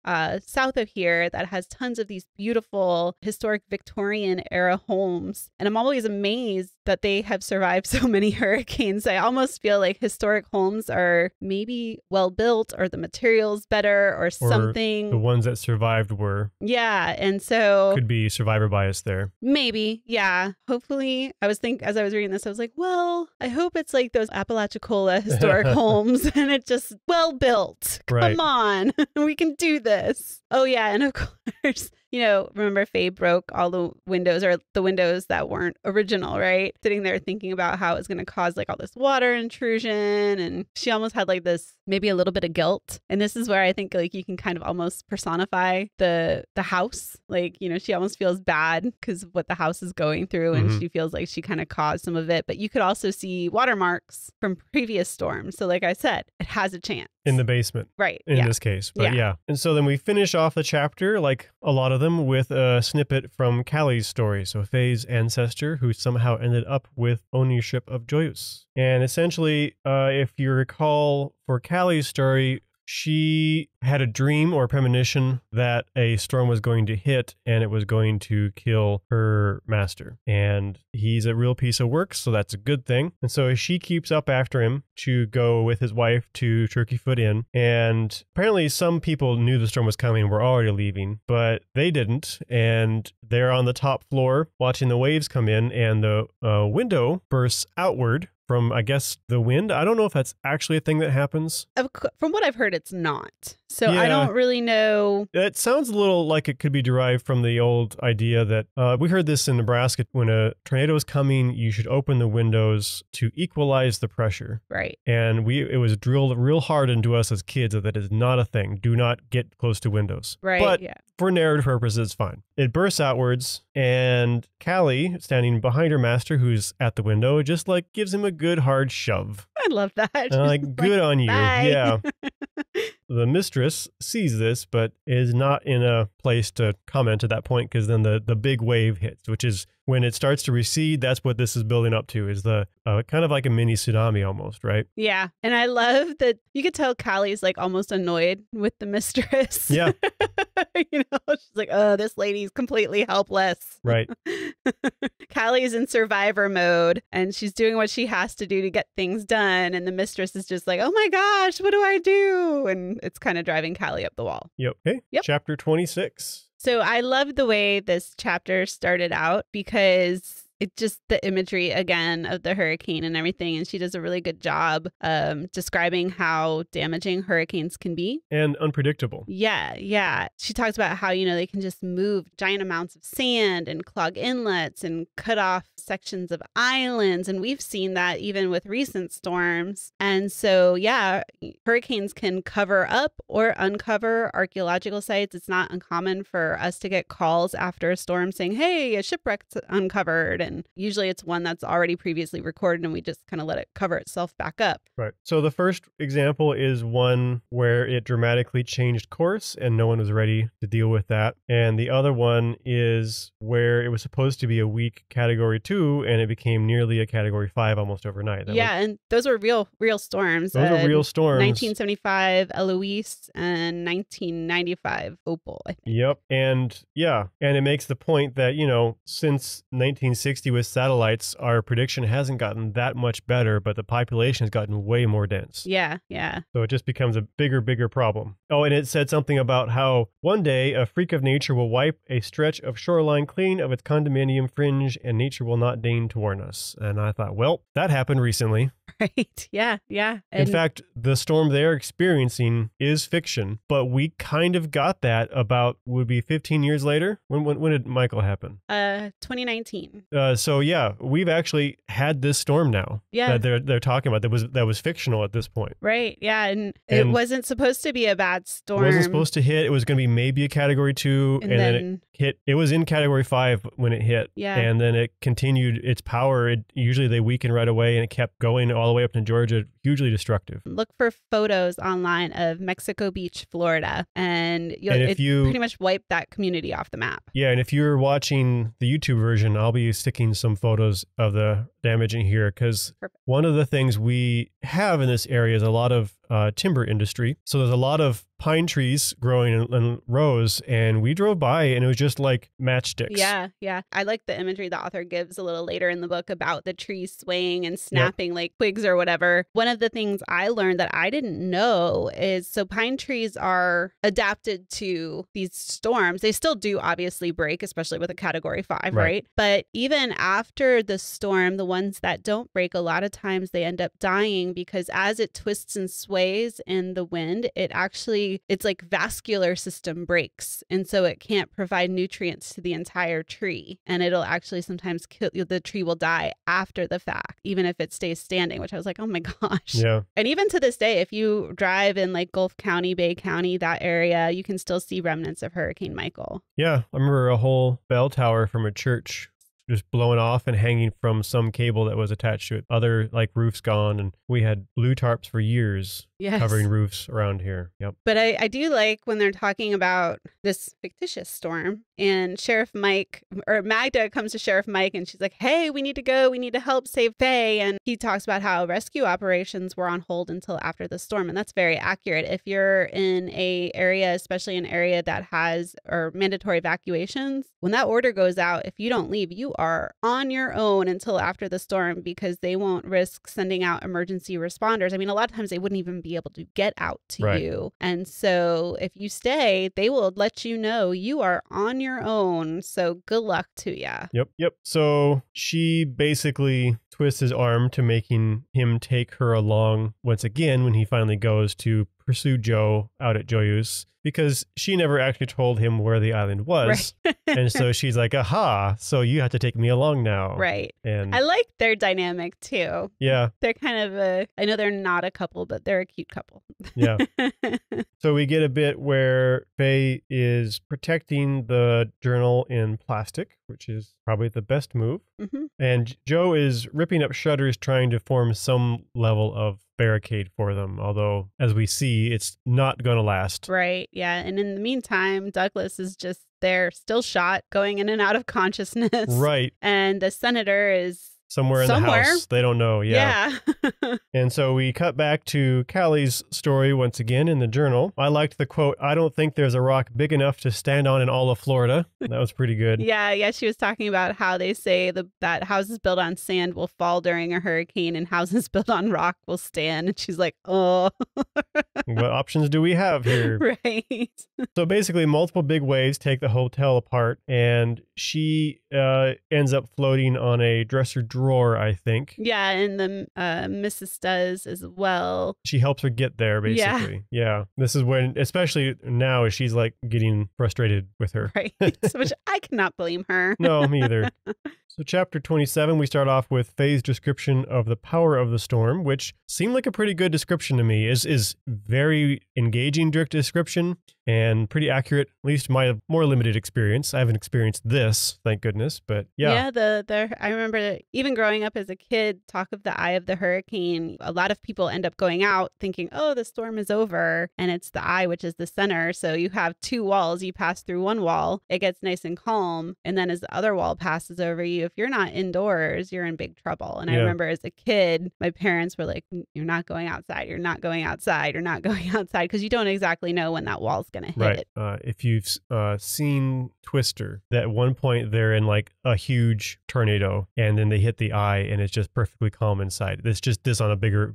S2: south of here that has tons of these beautiful historic Victorian era homes. And I'm always amazed that they have survived so many hurricanes. I almost feel like historic homes are maybe well built or the materials better or something.
S1: The ones that survived were.
S2: Yeah. And so
S1: could be survivor bias there.
S2: Maybe. Yeah. Hopefully. As I was reading this, I was like, well, I hope it's like those Apalachicola historic homes and it's just well built. Come on. We can do this. Oh, yeah. And of course, remember Faye broke all the windows, or the windows that weren't original, right? Sitting there thinking about how it's going to cause like all this water intrusion. And she almost had like this, maybe a little bit of guilt. And this is where I think like you can kind of almost personify the house. Like, she almost feels bad because of what the house is going through. And she feels like she kind of caused some of it. But you could also see watermarks from previous storms. So like I said, it has a chance.
S1: In the basement.
S2: Right.
S1: In this case. But And so then we finish off the chapter, like a lot of them, with a snippet from Callie's story. So Faye's ancestor, who somehow ended up with ownership of Joyeuse. And essentially, if you recall, for Callie's story, she had a dream or a premonition that a storm was going to hit and it was going to kill her master. And he's a real piece of work, so that's a good thing. And so she keeps up after him to go with his wife to Turkeyfoot Inn. And apparently some people knew the storm was coming and were already leaving, but they didn't. And they're on the top floor watching the waves come in, and the window bursts outward from, I guess, the wind. I don't know if that's actually a thing that happens.
S2: From what I've heard, it's not. So
S1: Yeah.
S2: I don't really know.
S1: It sounds a little like it could be derived from the old idea that we heard this in Nebraska. When a tornado is coming, you should open the windows to equalize the pressure.
S2: Right.
S1: And it was drilled real hard into us as kids that is not a thing. Do not get close to windows.
S2: Right.
S1: But
S2: yeah.
S1: for narrative purposes, it's fine. It bursts outwards, and Callie, standing behind her master, who's at the window, just like gives him a good hard shove.
S2: I love that.
S1: And I'm like, good on you.
S2: Bye.
S1: Yeah. The mistress sees this, but is not in a place to comment at that point, because then the big wave hits, which is when it starts to recede. That's what this is building up to, is the kind of like a mini tsunami almost, right?
S2: Yeah. And I love that you could tell Callie's like almost annoyed with the mistress.
S1: Yeah.
S2: You know, she's like, oh, this lady's completely helpless.
S1: Right.
S2: Callie's in survivor mode and she's doing what she has to do to get things done. And the mistress is just like, oh my gosh, what do I do? And it's kind of driving Callie up the wall.
S1: Yep. Okay.
S2: Yep.
S1: Chapter 26.
S2: So I love the way this chapter started out because it's just the imagery again of the hurricane and everything. And she does a really good job describing how damaging hurricanes can be.
S1: And unpredictable.
S2: Yeah, yeah. She talks about how, you know, they can just move giant amounts of sand and clog inlets and cut off sections of islands. And we've seen that even with recent storms. And so, yeah, hurricanes can cover up or uncover archaeological sites. It's not uncommon for us to get calls after a storm saying, hey, a shipwreck's uncovered. And usually it's one that's already previously recorded and we just kind of let it cover itself back up.
S1: Right. So the first example is one where it dramatically changed course and no one was ready to deal with that. And the other one is where it was supposed to be a weak category 2 and it became nearly a category 5 almost overnight.
S2: And those were real storms.
S1: Those are real storms.
S2: 1975 Eloise and 1995 Opal, I think.
S1: Yep. And yeah, and it makes the point that, you know, since 1960 with satellites, our prediction hasn't gotten that much better, but the population has gotten way more dense.
S2: Yeah, yeah.
S1: So it just becomes a bigger problem. Oh, and it said something about how one day a freak of nature will wipe a stretch of shoreline clean of its condominium fringe and nature will not deign to warn us. And I thought, well, that happened recently.
S2: Right. Yeah, yeah.
S1: In fact, the storm they're experiencing is fiction, but we kind of got that about, would be 15 years later. When did Michael happen?
S2: 2019.
S1: So yeah, we've actually had this storm now.
S2: Yeah.
S1: That they're talking about. That was fictional at this point.
S2: Right. Yeah. And it wasn't supposed to be a bad storm.
S1: It wasn't supposed to hit. It was going to be maybe a category 2, and then it hit. It was in category 5 when it hit.
S2: Yeah.
S1: And then it continued its power. Usually they weaken right away, and it kept going all the way up to Georgia. Hugely destructive.
S2: Look for photos online of Mexico Beach, Florida, and you pretty much wiped that community off the map.
S1: Yeah, and if you're watching the YouTube version, I'll be sticking some photos of the damage in here, because one of the things we have in this area is a lot of timber industry. So there's a lot of pine trees growing in rows, and we drove by and it was just like matchsticks.
S2: Yeah, yeah. I like the imagery the author gives a little later in the book about the trees swaying and snapping like twigs or whatever. One of the things I learned that I didn't know is, so pine trees are adapted to these storms. They still do obviously break, especially with a category 5, right? But even after the storm, the ones that don't break, a lot of times they end up dying because as it twists and sways in the wind, it's like vascular system breaks. And so it can't provide nutrients to the entire tree. And it'll actually sometimes kill, the tree will die after the fact, even if it stays standing, which I was like, oh my gosh.
S1: Yeah.
S2: And even to this day, if you drive in like Gulf County, Bay County, that area, you can still see remnants of Hurricane Michael.
S1: Yeah. I remember a whole bell tower from a church just blowing off and hanging from some cable that was attached to it. Other like roofs gone, and we had blue tarps for years covering roofs around here. Yep.
S2: But I do like when they're talking about this fictitious storm, and Sheriff Mike, or Magda comes to Sheriff Mike and she's like, hey, we need to go. We need to help save Faye. And he talks about how rescue operations were on hold until after the storm. And that's very accurate. If you're in a area, especially an area that has or mandatory evacuations, when that order goes out, if you don't leave, you are on your own until after the storm, because they won't risk sending out emergency responders. I mean, a lot of times they wouldn't even be able to get out to you. And so if you stay, they will let you know you are on your own. So good luck to you.
S1: Yep. So she basically twists his arm to making him take her along once again when he finally goes to pursue Joe out at Joyeuse, because she never actually told him where the island was.
S2: Right.
S1: And so she's like, aha, so you have to take me along now.
S2: Right.
S1: And
S2: I like their dynamic too.
S1: yeah.
S2: They're kind of I know they're not a couple, but they're a cute couple.
S1: Yeah. So we get a bit where Faye is protecting the journal in plastic, which is probably the best move.
S2: Mm-hmm.
S1: And Joe is ripping up shutters trying to form some level of barricade for them, although as we see, it's not going to last.
S2: Right. Yeah. And in the meantime, Douglas is just there, still shot, going in and out of consciousness.
S1: Right.
S2: And the senator is
S1: Somewhere in the house. They don't know. Yeah. And so we cut back to Callie's story once again in the journal. I liked the quote, "I don't think there's a rock big enough to stand on in all of Florida." That was pretty good.
S2: Yeah. She was talking about how they say that houses built on sand will fall during a hurricane and houses built on rock will stand. And she's like, oh.
S1: What options do we have here?
S2: Right.
S1: So basically, multiple big waves take the hotel apart, and she ends up floating on a dresser drawer, I think.
S2: Yeah, and the Mrs. does as well.
S1: She helps her get there, basically. Yeah. This is when, especially now, she's like getting frustrated with her.
S2: Right. Which I cannot blame her.
S1: No, me either. So chapter 27, we start off with Faye's description of the power of the storm, which seemed like a pretty good description to me. Is very engaging description and pretty accurate, at least my more limited experience. I haven't experienced this, thank goodness, but yeah.
S2: Yeah, I remember even growing up as a kid, talk of the eye of the hurricane. A lot of people end up going out thinking, oh, the storm is over, and it's the eye, which is the center. So you have two walls, you pass through one wall, it gets nice and calm, and then as the other wall passes over you, if you're not indoors, you're in big trouble. And I remember as a kid, my parents were like, you're not going outside, you're not going outside, you're not going outside, because you don't exactly know when that wall's going to hit.
S1: Right. If you've seen Twister, at one point they're in like a huge tornado and then they hit the eye and it's just perfectly calm inside. It's just this on a bigger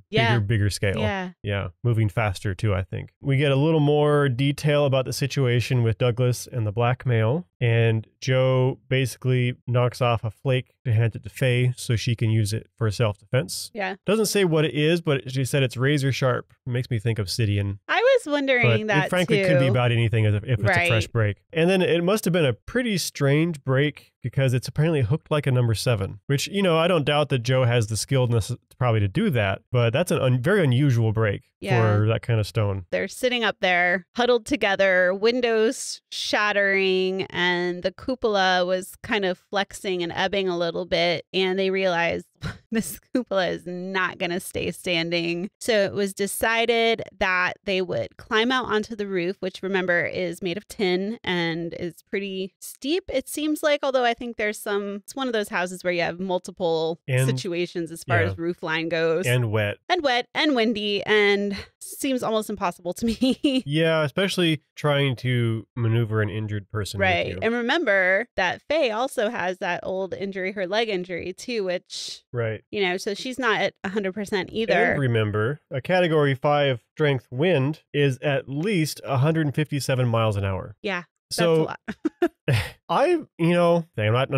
S1: scale. Yeah. Moving faster too, I think. We get a little more detail about the situation with Douglas and the blackmail. And Joe basically knocks off a flake to hand it to Faye so she can use it for self-defense.
S2: Yeah.
S1: Doesn't say what it is, but she said it's razor sharp. It makes me think Obsidian.
S2: I was wondering
S1: but
S2: that
S1: it frankly
S2: too.
S1: Could be about anything if it's a fresh break. And then it must have been a pretty strange break because it's apparently hooked like a number 7, which, I don't doubt that Joe has the skilledness probably to do that, but that's a very unusual break for that kind of stone.
S2: They're sitting up there, huddled together, windows shattering, and the cupola was kind of flexing and ebbing a little bit, and they realized this cupola is not going to stay standing. So it was decided that they would climb out onto the roof, which remember is made of tin and is pretty steep, it seems like, although I think it's one of those houses where you have multiple situations as far as roof line goes.
S1: And wet
S2: and windy, and seems almost impossible to me.
S1: Yeah, especially trying to maneuver an injured person.
S2: Right.
S1: With you.
S2: And remember that Faye also has that old injury, her leg injury too, which, so she's not at 100% either.
S1: And remember, a category 5 strength wind is at least 157 miles an hour.
S2: Yeah.
S1: So
S2: that's a lot.
S1: I'm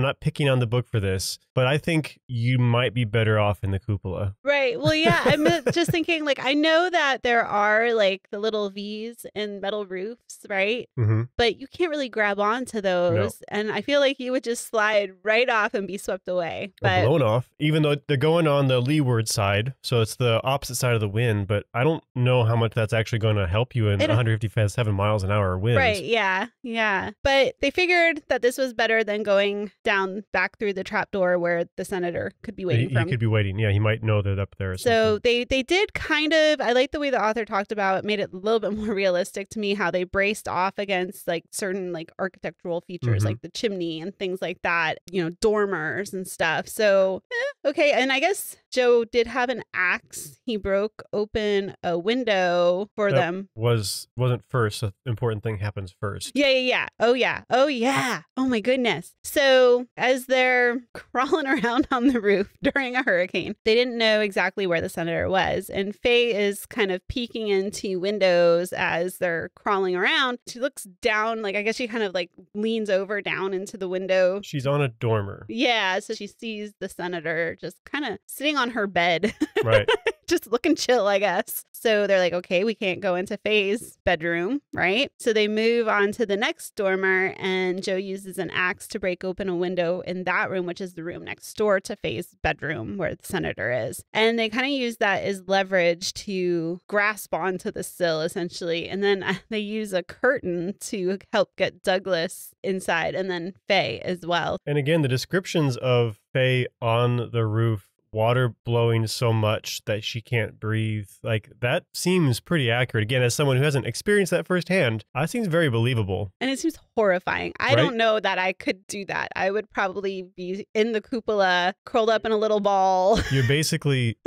S1: not picking on the book for this, but I think you might be better off in the cupola.
S2: Right. Well, yeah, I'm just thinking, I know that there are the little V's in metal roofs, right?
S1: Mm-hmm.
S2: But you can't really grab onto those. No. And I feel like you would just slide right off and be swept away.
S1: Or blown off, even though they're going on the leeward side. So it's the opposite side of the wind, but I don't know how much that's actually going to help you in 157 miles an hour winds.
S2: Right. Yeah. Yeah. But they figured that this was better than going down back through the trapdoor where the senator could be waiting from.
S1: He could be waiting. Yeah, he might know that up there.
S2: So they did kind of, I like the way the author talked about it, made it a little bit more realistic to me, how they braced off against certain architectural features, like the chimney and things like that, dormers and stuff. So, okay. And I guess Joe did have an axe. He broke open a window for them.
S1: Wasn't first. The important thing happens first.
S2: Yeah. Oh, yeah. Oh, my goodness. So as they're crawling around on the roof during a hurricane, they didn't know exactly where the senator was. And Faye is kind of peeking into windows as they're crawling around. She looks down, like I guess she kind of like leans over down into the window.
S1: She's on a dormer.
S2: Yeah. So she sees the senator just kind of sitting on her bed.
S1: Right.
S2: Just looking chill, I guess. So they're like, okay, we can't go into Faye's bedroom, right? So they move on to the next dormer, and Joe uses an axe to break open a window in that room, which is the room next door to Faye's bedroom where the senator is. And they kind of use that as leverage to grasp onto the sill, essentially. And then they use a curtain to help get Douglas inside, and then Faye as well.
S1: And again, the descriptions of Faye on the roof, water blowing so much that she can't breathe, like that seems pretty accurate. Again, as someone who hasn't experienced that firsthand, that seems very believable.
S2: And it seems horrifying. I don't know that I could do that. I would probably be in the cupola, curled up in a little ball.
S1: You're basically,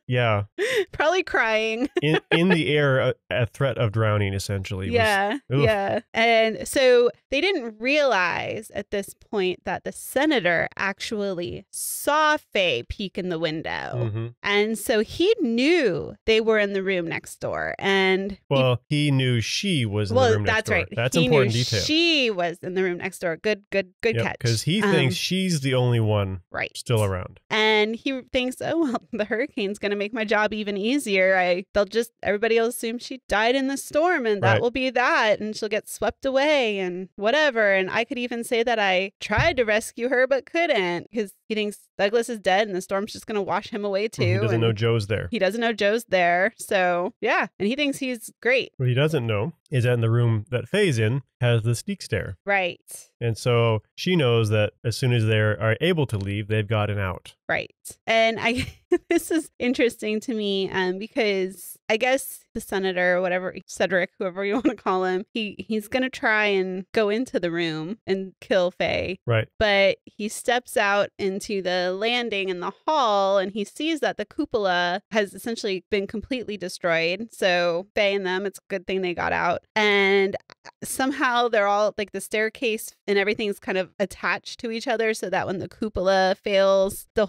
S1: yeah.
S2: Probably crying.
S1: in the air, a threat of drowning, essentially.
S2: Yeah. And so they didn't realize at this point that the senator actually saw Faye peek in the window.
S1: Mm-hmm.
S2: And so he knew they were in the room next door. And
S1: he knew she was in the room next door.
S2: That's right.
S1: That's
S2: he
S1: important
S2: knew
S1: detail.
S2: She was in the room next door. Good catch.
S1: Because he thinks she's the only one still around.
S2: And he thinks, oh, well, the hurricane's going to make my job even easier. Everybody will assume she died in the storm, and that will be that. And she'll get swept away and whatever. And I could even say that I tried to rescue her, but couldn't, because he thinks Douglas is dead and the storm's just going to wash him away too.
S1: He doesn't know Joe's there.
S2: He doesn't know Joe's there. So yeah. And he thinks he's great.
S1: What he doesn't know is that in the room that Faye's in has the sneak stair.
S2: Right.
S1: And so she knows that as soon as they are able to leave, they've gotten out.
S2: Right. And this is interesting to me because I guess the senator, whatever, Cedric, whoever you want to call him, he's going to try and go into the room and kill Faye.
S1: Right.
S2: But he steps out into the landing in the hall, and he sees that the cupola has essentially been completely destroyed. So Faye and them, it's a good thing they got out. And somehow they're all like, the staircase and everything's kind of attached to each other, so that when the cupola fails, the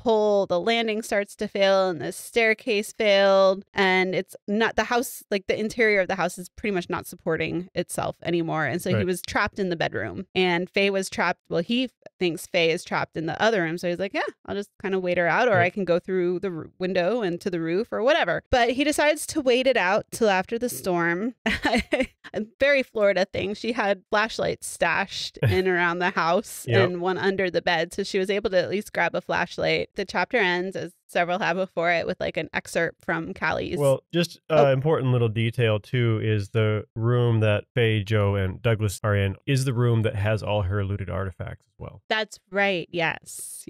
S2: landing starts to fail, and the staircase failed, and it's not the house, like the interior of the house is pretty much not supporting itself anymore. And so he was trapped in the bedroom, and Faye was trapped. Well, he thinks Faye is trapped in the other room. So he's like, yeah, I'll just kind of wait her out, or I can go through the window and to the roof or whatever. But he decides to wait it out till after the storm. A very Florida thing. She had flashlights stashed in around the house and one under the bed. So she was able to at least grab a flashlight. The chapter ends, as several have before it, with like an excerpt from Callie's.
S1: Well, just important little detail too is the room that Faye, Joe, and Douglas are in is the room that has all her looted artifacts as well.
S2: That's right. Yes.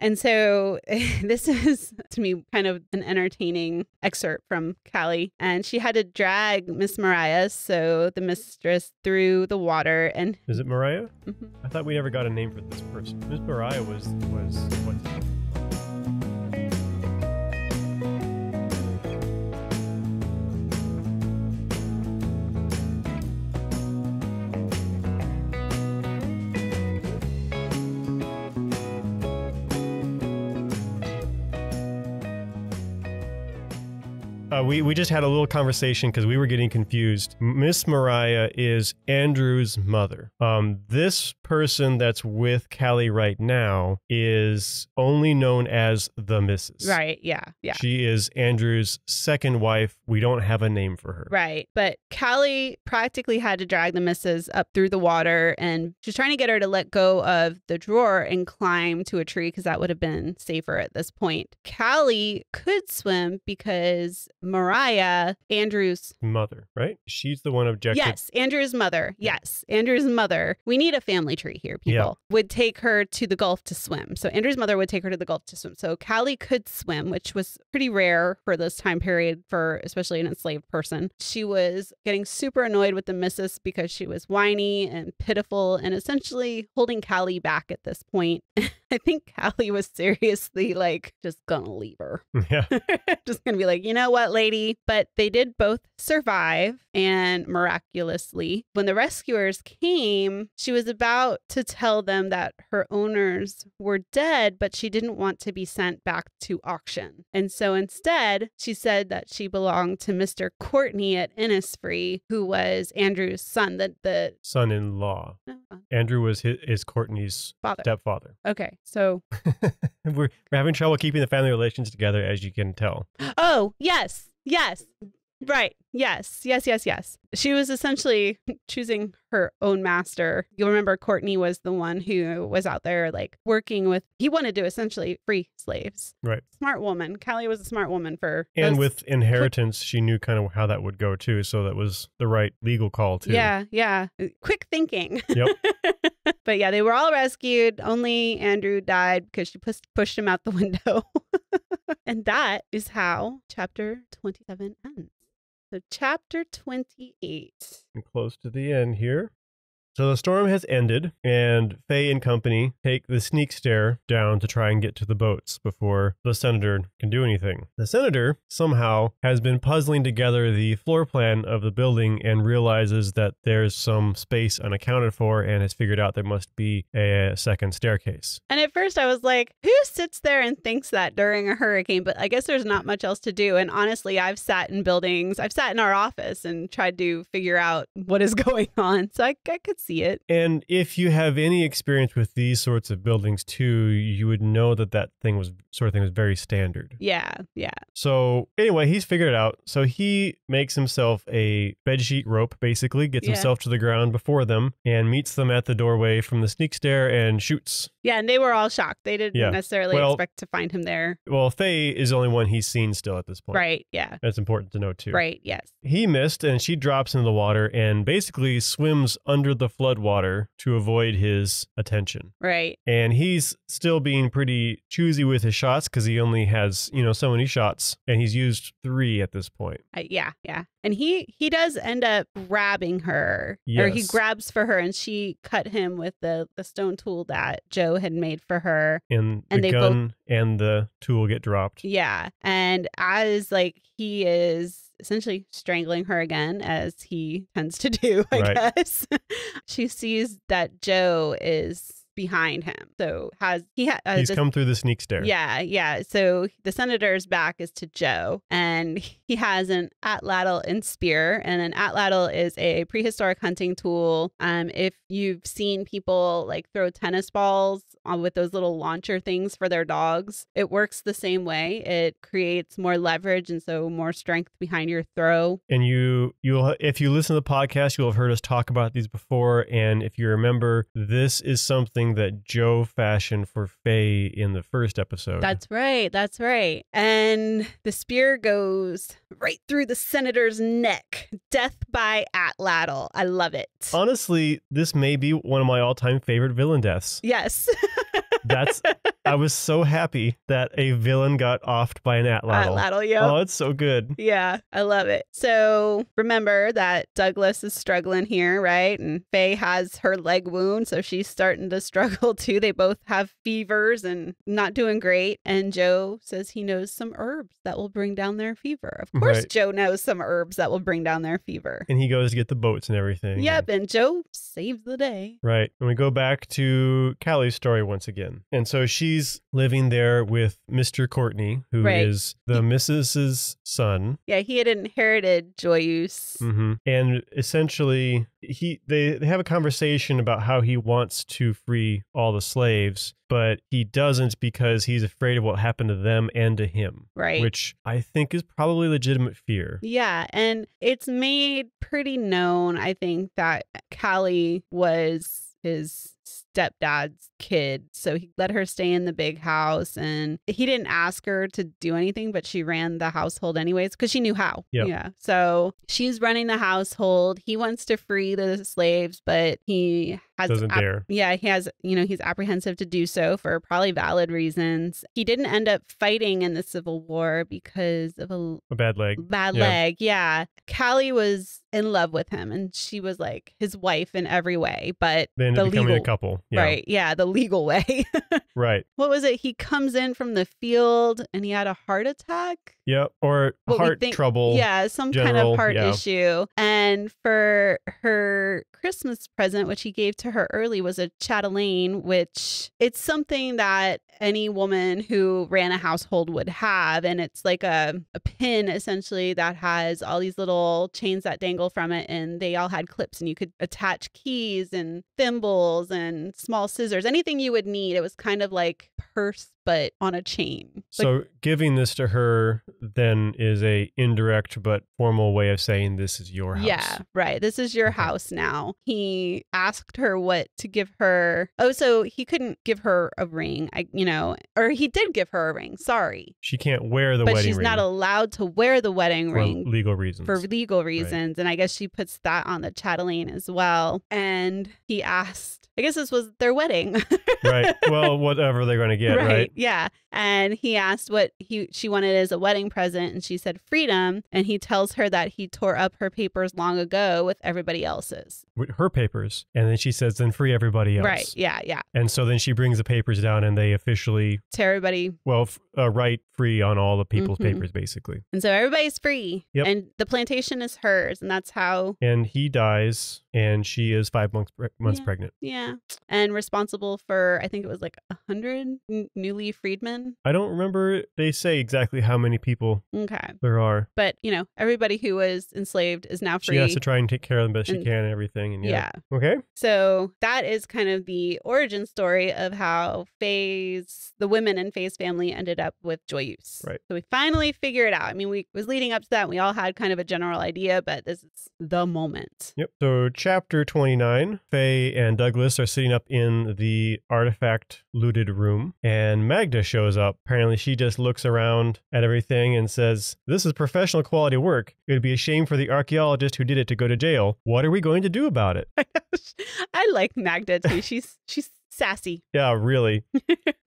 S2: And so this is, to me, kind of an entertaining excerpt from Callie. And she had to drag Miss Mariah, so the mistress, through the water. And
S1: is it Mariah?
S2: Mm-hmm.
S1: I thought we never got a name for this person. Miss Mariah was what? We just had a little conversation because we were getting confused. Miss Mariah is Andrew's mother. This person that's with Callie right now is only known as the Mrs.
S2: Right, yeah.
S1: She is Andrew's second wife. We don't have a name for her.
S2: Right, but Callie practically had to drag the Mrs. up through the water, and she's trying to get her to let go of the drawer and climb to a tree because that would have been safer at this point. Callie could swim because Mariah, Andrew's
S1: mother, right? She's the one objected.
S2: Yes, Andrew's mother. Yes, Andrew's mother. We need a family tree here, people. Would take her to the Gulf to swim. So Andrew's mother would take her to the Gulf to swim. So Callie could swim, which was pretty rare for this time period for especially an enslaved person. She was getting super annoyed with the missus because she was whiny and pitiful and essentially holding Callie back at this point. I think Callie was seriously like just gonna leave her.
S1: Yeah.
S2: Just gonna be like, you know what, lady? But they did both survive, and miraculously, when the rescuers came, she was about to tell them that her owners were dead, but she didn't want to be sent back to auction. And so instead, she said that she belonged to Mr. Courtney at Innisfree, who was Andrew's son, the
S1: son-in-law. Andrew was his Courtney's stepfather.
S2: Okay, so
S1: we're having trouble keeping the family relations together, as you can tell.
S2: Oh, yes. Right. Yes. She was essentially choosing her own master. You'll remember Courtney was the one who was out there like working with, he wanted to essentially free slaves.
S1: Right.
S2: Smart woman. Callie was a smart woman for.
S1: And with inheritance, she knew kind of how that would go too. So that was the right legal call too.
S2: Yeah. Quick thinking.
S1: Yep.
S2: But yeah, they were all rescued. Only Andrew died because she pushed him out the window. And that is how chapter 27 ends. So chapter 28.
S1: I'm close to the end here. So the storm has ended, and Faye and company take the sneak stair down to try and get to the boats before the senator can do anything. The senator somehow has been puzzling together the floor plan of the building and realizes that there's some space unaccounted for and has figured out there must be a second staircase.
S2: And at first I was like, who sits there and thinks that during a hurricane? But I guess there's not much else to do. And honestly, I've sat in buildings, I've sat in our office and tried to figure out what is going on. So I could see it.
S1: And if you have any experience with these sorts of buildings too, you would know that sort of thing was very standard.
S2: Yeah.
S1: So anyway, he's figured it out. So he makes himself a bedsheet rope, basically, gets himself to the ground before them and meets them at the doorway from the sneak stair and shoots.
S2: Yeah, and they were all shocked. They didn't necessarily expect to find him there.
S1: Well, Faye is the only one he's seen still at this point.
S2: Right, yeah.
S1: That's important to know too.
S2: Right, yes.
S1: He missed and she drops into the water and basically swims under the flood water to avoid his attention.
S2: Right.
S1: And he's still being pretty choosy with his shots because he only has, so many shots and he's used 3 at this point.
S2: Yeah. And he does end up grabbing her.
S1: Yes.
S2: Or he grabs for her and she cut him with the stone tool that Joe had made for her.
S1: And the gun and the tool get dropped.
S2: Yeah. And as he is essentially strangling her again, as he tends to do, I guess. She sees that Joe is behind him. So he's
S1: come through the sneak stair.
S2: Yeah. So the senator's back is to Joe, and he has an atlatl and spear, and an atlatl is a prehistoric hunting tool. If you've seen people throw tennis balls with those little launcher things for their dogs, it works the same way. It creates more leverage and so more strength behind your throw.
S1: And you'll if you listen to the podcast, you'll have heard us talk about these before. And if you remember, this is something that Joe fashioned for Faye in the first episode.
S2: That's right. And the spear goes right through the senator's neck. Death by atlatl. I love it.
S1: Honestly, this may be one of my all-time favorite villain deaths.
S2: Yes.
S1: I was so happy that a villain got offed by an atlatl.
S2: Yeah.
S1: Oh, it's so good.
S2: Yeah, I love it. So remember that Douglas is struggling here, right? And Faye has her leg wound, so she's starting to struggle too. They both have fevers and not doing great. And Joe says he knows some herbs that will bring down their fever. Of course, Joe knows some herbs that will bring down their fever.
S1: And he goes to get the boats and everything.
S2: Yep, and Joe saves the day.
S1: Right. And we go back to Callie's story once again. And so she's living there with Mr. Courtney, who is the Mrs.'s son.
S2: Yeah, he had inherited Joyeuse.
S1: Mm-hmm. And essentially, they have a conversation about how he wants to free all the slaves, but he doesn't because he's afraid of what happened to them and to him.
S2: Right.
S1: Which I think is probably legitimate fear.
S2: Yeah. And it's made pretty known, I think, that Callie was his stepdad's kid. So he let her stay in the big house, and he didn't ask her to do anything, but she ran the household anyways because she knew how.
S1: Yep.
S2: Yeah. So she's running the household. He wants to free the slaves, but he
S1: doesn't dare.
S2: Yeah, he has, he's apprehensive to do so for probably valid reasons. He didn't end up fighting in the Civil War because of a
S1: bad leg.
S2: Leg. Yeah. Callie was in love with him, and she was like his wife in every way, but
S1: they ended up becoming a couple. Yeah.
S2: Right. Yeah. The legal way.
S1: Right.
S2: What was it? He comes in from the field and he had a heart attack.
S1: Yep. Or heart trouble.
S2: Yeah. Some kind of heart issue. And for her Christmas present, which he gave to her early, was a chatelaine, which it's something that any woman who ran a household would have. And it's like a pin essentially that has all these little chains that dangle from it. And they all had clips, and you could attach keys and thimbles and small scissors, anything you would need. It was kind of like purse, but on a chain.
S1: So giving this to her then is a indirect but formal way of saying this is your house.
S2: Yeah, right. This is your house now. He asked her what to give her. Oh, so he couldn't give her a ring, or he did give her a ring. Sorry.
S1: She can't wear the wedding ring.
S2: But she's not allowed to wear the wedding ring.
S1: For legal reasons.
S2: Right. And I guess she puts that on the chatelaine as well. And he asked, I guess this was their wedding.
S1: Right. Well, whatever they're going to get, right?
S2: Yeah. And he asked what she wanted as a wedding present, and she said freedom. And he tells her that he tore up her papers long ago with everybody else's.
S1: With her papers. And then she says, then free everybody else.
S2: Right. Yeah. Yeah.
S1: And so then she brings the papers down, and they officially
S2: tear everybody.
S1: Well, write free on all the people's papers, basically.
S2: And so everybody's free.
S1: Yep.
S2: And the plantation is hers. And that's how.
S1: And he dies, and she is 5 months pregnant.
S2: Yeah. And responsible for, I think it was like 100 newly freedmen.
S1: I don't remember. They say exactly how many people there are.
S2: But, everybody who was enslaved is now free.
S1: She has to try and take care of them best she can and everything. And yeah. Okay.
S2: So that is kind of the origin story of how the women in Faye's family ended up with Joyeuse.
S1: Right.
S2: So we finally figured it out. I mean, we was leading up to that. And we all had kind of a general idea, but this is the moment.
S1: Yep. So chapter 29, Faye and Douglas are sitting up in the artifact looted room, and Magda shows up. Apparently she just looks around at everything and says, this is professional quality work. It would be a shame for the archaeologist who did it to go to jail. What are we going to do about it?
S2: I like Magda too. She's sassy.
S1: Yeah, really.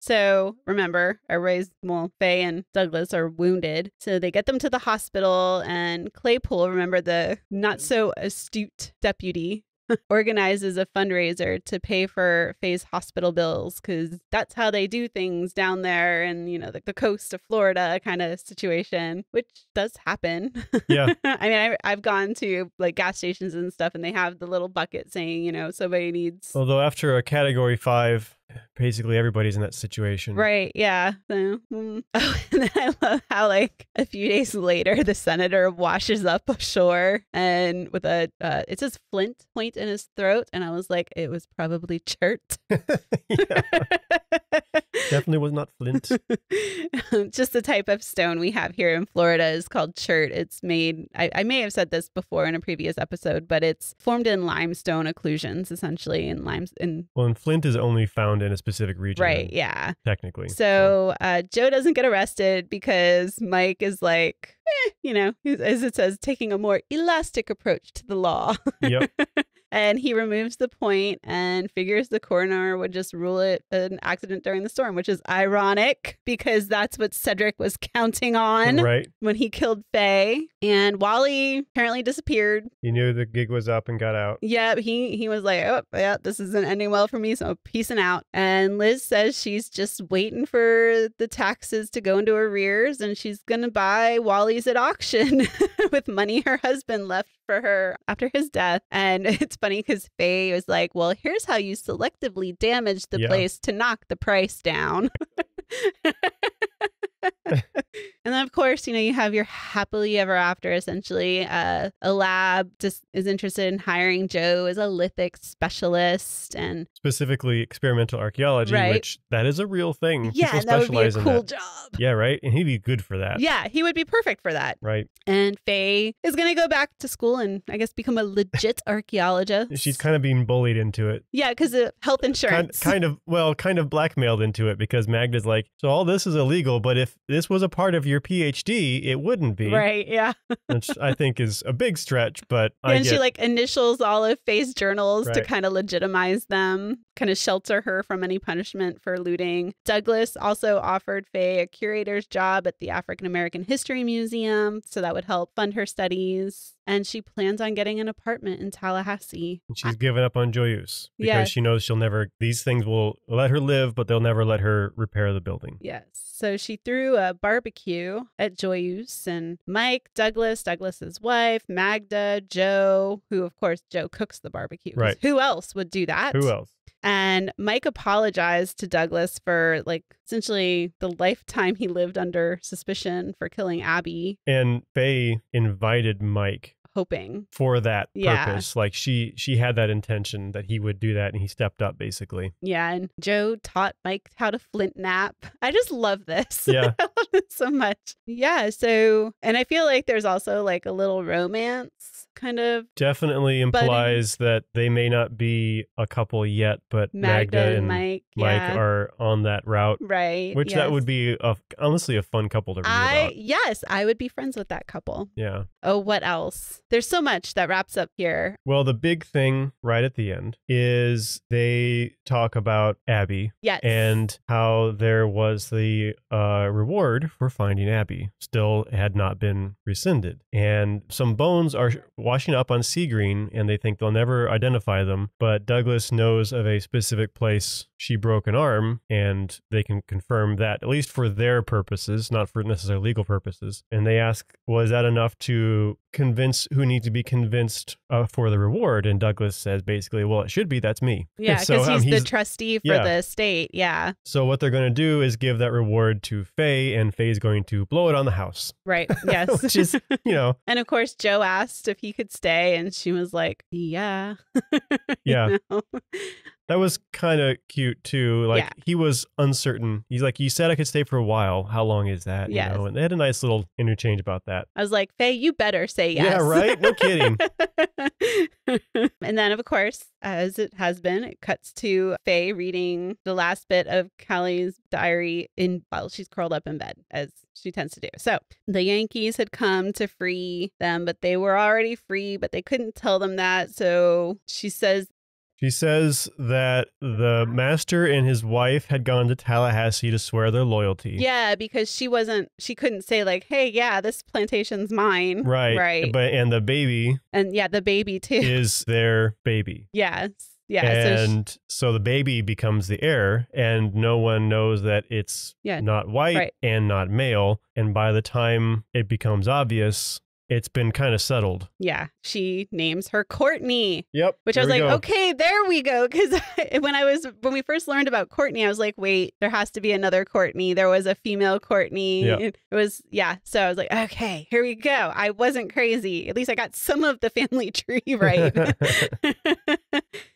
S2: So remember, Faye and Douglas are wounded. So they get them to the hospital, and Claypool, remember the not so astute deputy, organizes a fundraiser to pay for Faye's hospital bills, because that's how they do things down there in, the coast of Florida kind of situation, which does happen.
S1: Yeah.
S2: I mean, I've gone to like gas stations and stuff, and they have the little bucket saying, somebody needs.
S1: Although after a category 5, basically everybody's in that situation.
S2: Right. Yeah. So, Oh, and then I love how like a few days later, the senator washes up ashore and with it says flint point in his throat. And I was like, it was probably chert.
S1: Definitely was not flint.
S2: Just the type of stone we have here in Florida is called chert. It's made, I may have said this before in a previous episode, but it's formed in limestone occlusions, essentially. Well,
S1: and flint is only found in a specific region.
S2: Right, yeah.
S1: Technically.
S2: So Joe doesn't get arrested because Mike is like, as it says, taking a more elastic approach to the law.
S1: Yep.
S2: And he removes the point and figures the coroner would just rule it an accident during the storm, which is ironic because that's what Cedric was counting on when he killed Faye. And Wally apparently disappeared.
S1: He knew the gig was up and got out.
S2: Yeah, he was like, oh, yeah, this isn't ending well for me, so peacing out. And Liz says she's just waiting for the taxes to go into arrears, and she's going to buy Wally's at auction with money her husband left for her after his death. And it's funny because Faye was like, well, here's how you selectively damage the place to knock the price down. And then, of course, you have your happily ever after, essentially. A lab just is interested in hiring Joe as a lithic specialist and
S1: specifically experimental archaeology,
S2: right.
S1: which that is a real thing.
S2: Yeah,
S1: People
S2: that would be a
S1: specialize in
S2: cool
S1: that.
S2: job.
S1: Yeah, right. And he'd be good for that.
S2: Yeah, he would be perfect for that.
S1: Right.
S2: And Faye is going to go back to school and I guess become a legit archaeologist.
S1: She's kind of being bullied into it.
S2: Yeah, because of health insurance.
S1: Kind of blackmailed into it because Magda's like, so all this is illegal, but if this was a part of your PhD, it wouldn't be.
S2: Right, yeah.
S1: Which I think is a big stretch, but
S2: she like initials all of Faye's journals to
S1: Right.
S2: kind of legitimize them, kind of shelter her from any punishment for looting. Douglas also offered Faye a curator's job at the African American History Museum, so that would help fund her studies. And she plans on getting an apartment in Tallahassee.
S1: And she's given up on Joyeuse because
S2: Yes.
S1: she knows these things will let her live, but they'll never let her repair the building.
S2: Yes. So she threw a barbecue at Joyeuse and Mike, Douglas's wife, Magda, Joe, who of course Joe cooks the barbecue. 'Cause
S1: Right.
S2: Who else would do that?
S1: Who else?
S2: And Mike apologized to Douglas for essentially the lifetime he lived under suspicion for killing Abby,
S1: And Faye invited Mike
S2: hoping.
S1: for that
S2: Yeah.
S1: purpose. Like she had that intention that he would do that, and he stepped up basically.
S2: Yeah, and Joe taught Mike how to flint nap. I just love this.
S1: Yeah.
S2: I love this so much. Yeah, so, and I feel like there's also a little romance kind of.
S1: Definitely implies that they may not be a couple yet, but Magda and
S2: Mike
S1: are on that route.
S2: Right.
S1: Which that would be honestly a fun couple to read about.
S2: Yes, I would be friends with that couple.
S1: Yeah.
S2: Oh, what else? There's so much that wraps up here.
S1: Well, the big thing right at the end is they talk about Abby.
S2: Yes.
S1: And how there was the reward for finding Abby still had not been rescinded. And some bones are washing up on Sea Green, and they think they'll never identify them. But Douglas knows of a specific place she broke an arm, and they can confirm that, at least for their purposes, not for necessarily legal purposes. And they ask, was that enough to convince who needs to be convinced for the reward? And Douglas says basically, well, it should be, that's me.
S2: Yeah, because
S1: So,
S2: he's the trustee for the estate. Yeah.
S1: So what they're going to do is give that reward to Faye, and Faye's going to blow it on the house.
S2: Right. Yes.
S1: Which is,
S2: And of course, Joe asked if he could stay, and she was like, yeah.
S1: Yeah.
S2: You know?
S1: That was kind of cute too. He was uncertain. He's like, you said I could stay for a while. How long is that?
S2: Yes.
S1: And they had a nice little interchange about that.
S2: I was like, Faye, you better say yes.
S1: Yeah, right? No kidding.
S2: And then, of course, as it has been, it cuts to Faye reading the last bit of Callie's diary while she's curled up in bed, as she tends to do. So the Yankees had come to free them, but they were already free, but they couldn't tell them that. So she says
S1: that the master and his wife had gone to Tallahassee to swear their loyalty.
S2: Yeah, because she couldn't say hey, yeah, this plantation's mine.
S1: Right.
S2: Right.
S1: And the baby.
S2: And yeah, the baby too.
S1: Is their baby.
S2: Yes. Yeah.
S1: And so the baby becomes the heir, and no one knows that it's not white and not male. And by the time it becomes obvious, it's been kind of settled.
S2: Yeah. She names her Courtney.
S1: Yep.
S2: Which I was like, okay, there we go. Because when we first learned about Courtney, I was like, wait, there has to be another Courtney. There was a female Courtney.
S1: Yep.
S2: It was, So I was like, okay, here we go. I wasn't crazy. At least I got some of the family tree right.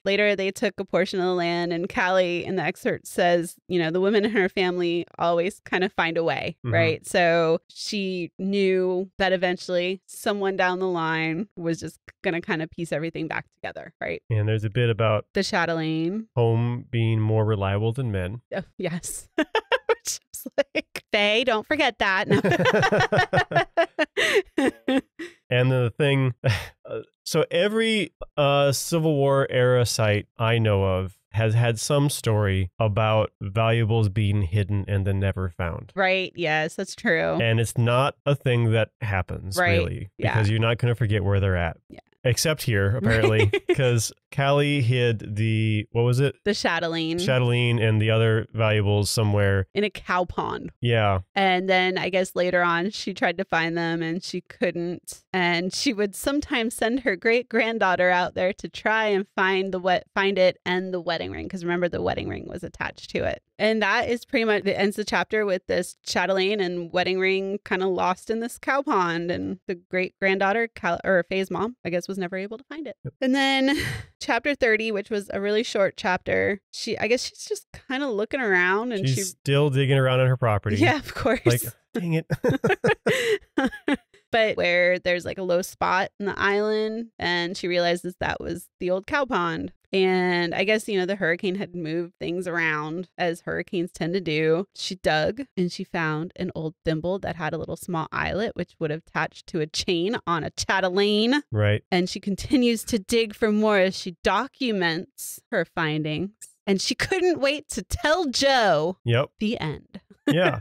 S2: Later, they took a portion of the land, and Callie in the excerpt says, the women in her family always kind of find a way, right? So she knew that eventually someone down the line was just going to kind of piece everything back together, right?
S1: And there's a bit about
S2: the chatelaine
S1: home being more reliable than men.
S2: Oh, yes. Which is like, Faye, don't forget that.
S1: And the thing, so every Civil War era site I know of has had some story about valuables being hidden and then never found.
S2: Right. Yes, that's true.
S1: And it's not a thing that happens, really, because you're not going to forget where they're at.
S2: Yeah.
S1: Except here, apparently, because Callie hid what was it?
S2: The chatelaine.
S1: Chatelaine and the other valuables somewhere.
S2: In a cow pond.
S1: Yeah.
S2: And then I guess later on she tried to find them and she couldn't. And she would sometimes send her great-granddaughter out there to try and find it and the wedding ring. Because remember, the wedding ring was attached to it. And that is pretty much, it ends the chapter with this chatelaine and wedding ring kind of lost in this cow pond. And the great-granddaughter, or Faye's mom, I guess, was never able to find it. Yep. And then chapter 30, which was a really short chapter, I guess she's just kind of looking around. And she's
S1: still digging around on her property.
S2: Yeah, of course.
S1: Like, dang it.
S2: But where there's like a low spot in the island, and she realizes that was the old cow pond. And I guess, the hurricane had moved things around as hurricanes tend to do. She dug and she found an old thimble that had a little small eyelet, which would have attached to a chain on a chatelaine.
S1: Right.
S2: And she continues to dig for more as she documents her findings. And she couldn't wait to tell Joe.
S1: Yep.
S2: The end.
S1: Yeah.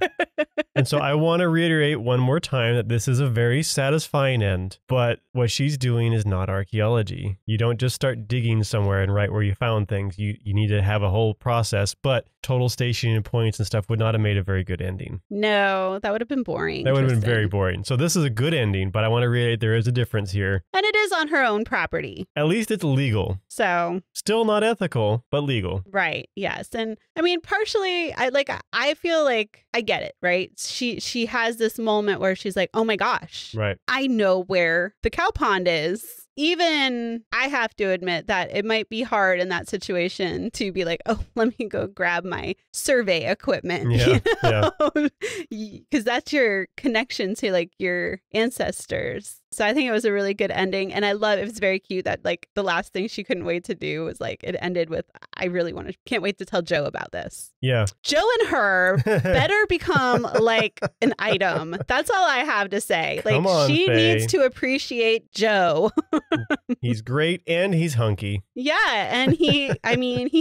S1: And so I want to reiterate one more time that this is a very satisfying end, but what she's doing is not archaeology. You don't just start digging somewhere and right where you found things. You need to have a whole process, but total stationing and points and stuff would not have made a very good ending.
S2: No, that would have been boring.
S1: That would have been very boring. So this is a good ending, but I want to reiterate there is a difference here.
S2: And it is on her own property.
S1: At least it's legal.
S2: So.
S1: Still not ethical, but legal.
S2: Right. Yes. And I mean, partially, I feel like I get it, right? She has this moment where she's like, oh my gosh,
S1: right.
S2: I know where the cow pond is. Even I have to admit that it might be hard in that situation to be like, oh, let me go grab my survey equipment.
S1: Yeah,
S2: because that's your connection to like your ancestors. So I think it was a really good ending. And I love it was very cute that like the last thing she couldn't wait to do was like it ended with, can't wait to tell Joe about this.
S1: Yeah.
S2: Joe and her better become like an item. That's all I have to say. Like,
S1: come on,
S2: she
S1: Faye.
S2: needs to appreciate Joe.
S1: He's great and he's hunky.
S2: Yeah. And he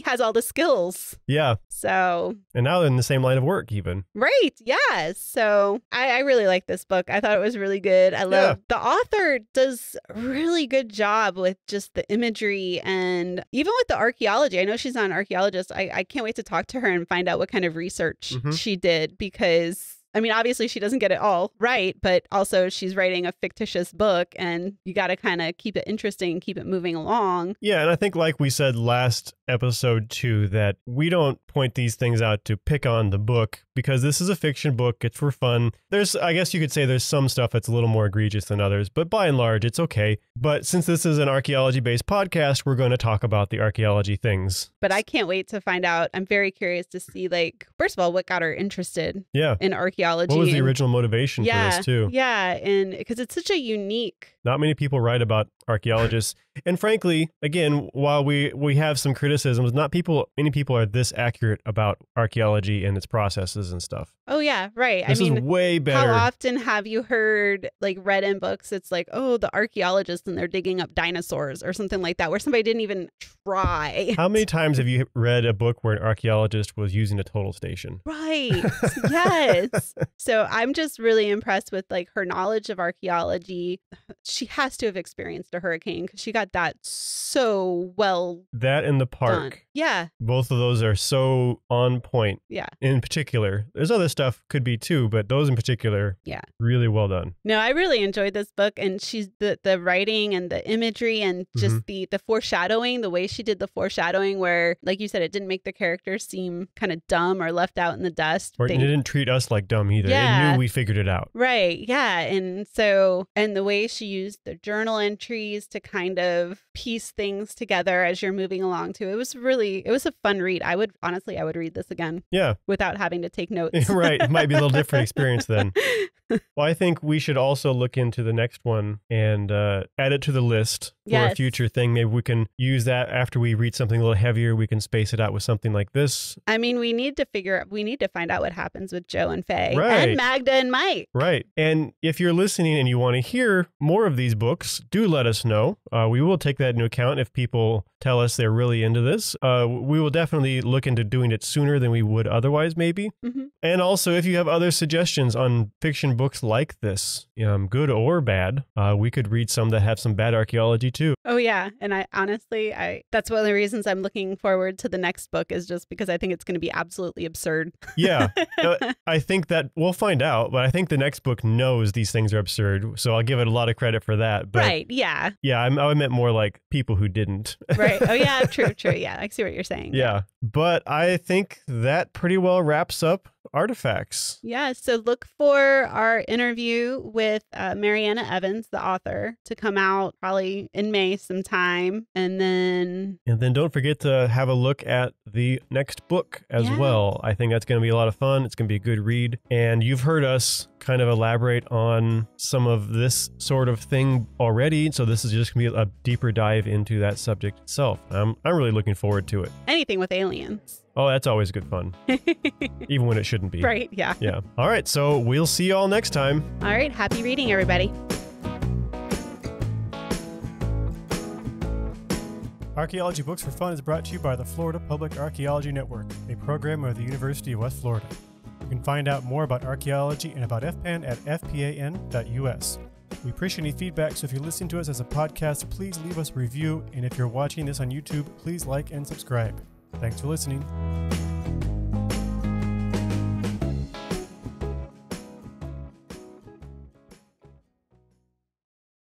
S2: has all the skills.
S1: Yeah.
S2: So.
S1: And now they're in the same line of work even.
S2: Right. Yes. So I really like this book. I thought it was really good. I love the author does a really good job with just the imagery and even with the archaeology. I know she's not an archaeologist. I can't wait to talk to her and find out what kind of research she did because I mean, obviously she doesn't get it all right, but also she's writing a fictitious book and you got to kind of keep it interesting and keep it moving along.
S1: Yeah. And I think like we said last episode too, that we don't point these things out to pick on the book because this is a fiction book. It's for fun. I guess you could say there's some stuff that's a little more egregious than others, but by and large, it's okay. But since this is an archaeology-based podcast, we're going to talk about the archaeology things.
S2: But I can't wait to find out. I'm very curious to see, like, first of all, what got her interested in archaeology.
S1: What was the original motivation for this too?
S2: Yeah, and because it's such a unique...
S1: Not many people write about archaeologists. And frankly, again, while we have some criticisms, many people are this accurate about archaeology and its processes and stuff.
S2: Oh, yeah, right.
S1: This is way better.
S2: How often have you heard, like, read in books, it's like, oh, the archaeologists and they're digging up dinosaurs or something like that, where somebody didn't even try.
S1: How many times have you read a book where an archaeologist was using a total station?
S2: Right. Yes. So I'm just really impressed with, like, her knowledge of archaeology. She has to have experienced a hurricane because she got that so well
S1: That and the park.
S2: done. Yeah.
S1: Both of those are so on point.
S2: Yeah.
S1: In particular. There's other stuff could be too, but those in particular, really well done.
S2: No, I really enjoyed this book, and she's the writing and the imagery and just the foreshadowing, the way she did the foreshadowing where, like you said, it didn't make the characters seem kind of dumb or left out in the dust.
S1: Or it didn't treat us like dumb either. It knew we figured it out.
S2: Right. Yeah. And the way she used the journal entries to kind of piece things together as you're moving along too. It was a fun read. I would read this again. Yeah. Without having to take notes.
S1: Right. It might be a little different experience then. Well, I think we should also look into the next one and add it to the list for a future thing. Maybe we can use that after we read something a little heavier. We can space it out with something like this.
S2: I mean, we need to find out what happens with Joe and Faye and Magda and Mike.
S1: Right. And if you're listening and you want to hear more of these books, do let us know. We will take that into account if people tell us they're really into this. We will definitely look into doing it sooner than we would otherwise, maybe.
S2: Mm-hmm.
S1: And also, if you have other suggestions on fiction books like this, good or bad, we could read some that have some bad archaeology too.
S2: Oh, yeah. And I honestly, that's one of the reasons I'm looking forward to the next book, is just because I think it's going to be absolutely absurd.
S1: Yeah. I think that we'll find out, but I think the next book knows these things are absurd. So I'll give it a lot of credit for that. But
S2: right. Yeah.
S1: Yeah. I meant more like people who didn't.
S2: Right. Oh, yeah. True. Yeah. I see what you're saying.
S1: Yeah. But I think that pretty well wraps up Artifacts.
S2: Yeah, so look for our interview with Mariana Evans, the author, to come out probably in May sometime. And then
S1: don't forget to have a look at the next book as well. I think that's going to be a lot of fun. It's going to be a good read. And you've heard us kind of elaborate on some of this sort of thing already. So this is just going to be a deeper dive into that subject itself. I'm really looking forward to it.
S2: Anything with aliens.
S1: Oh, that's always good fun. Even when it shouldn't be.
S2: Right, yeah.
S1: Yeah. All right, so we'll see you all next time.
S2: All right, happy reading, everybody.
S3: Archaeology Books for Fun is brought to you by the Florida Public Archaeology Network, a program of the University of West Florida. You can find out more about archaeology and about FPAN at fpan.us. We appreciate any feedback, so if you're listening to us as a podcast, please leave us a review, and if you're watching this on YouTube, please like and subscribe. Thanks for listening.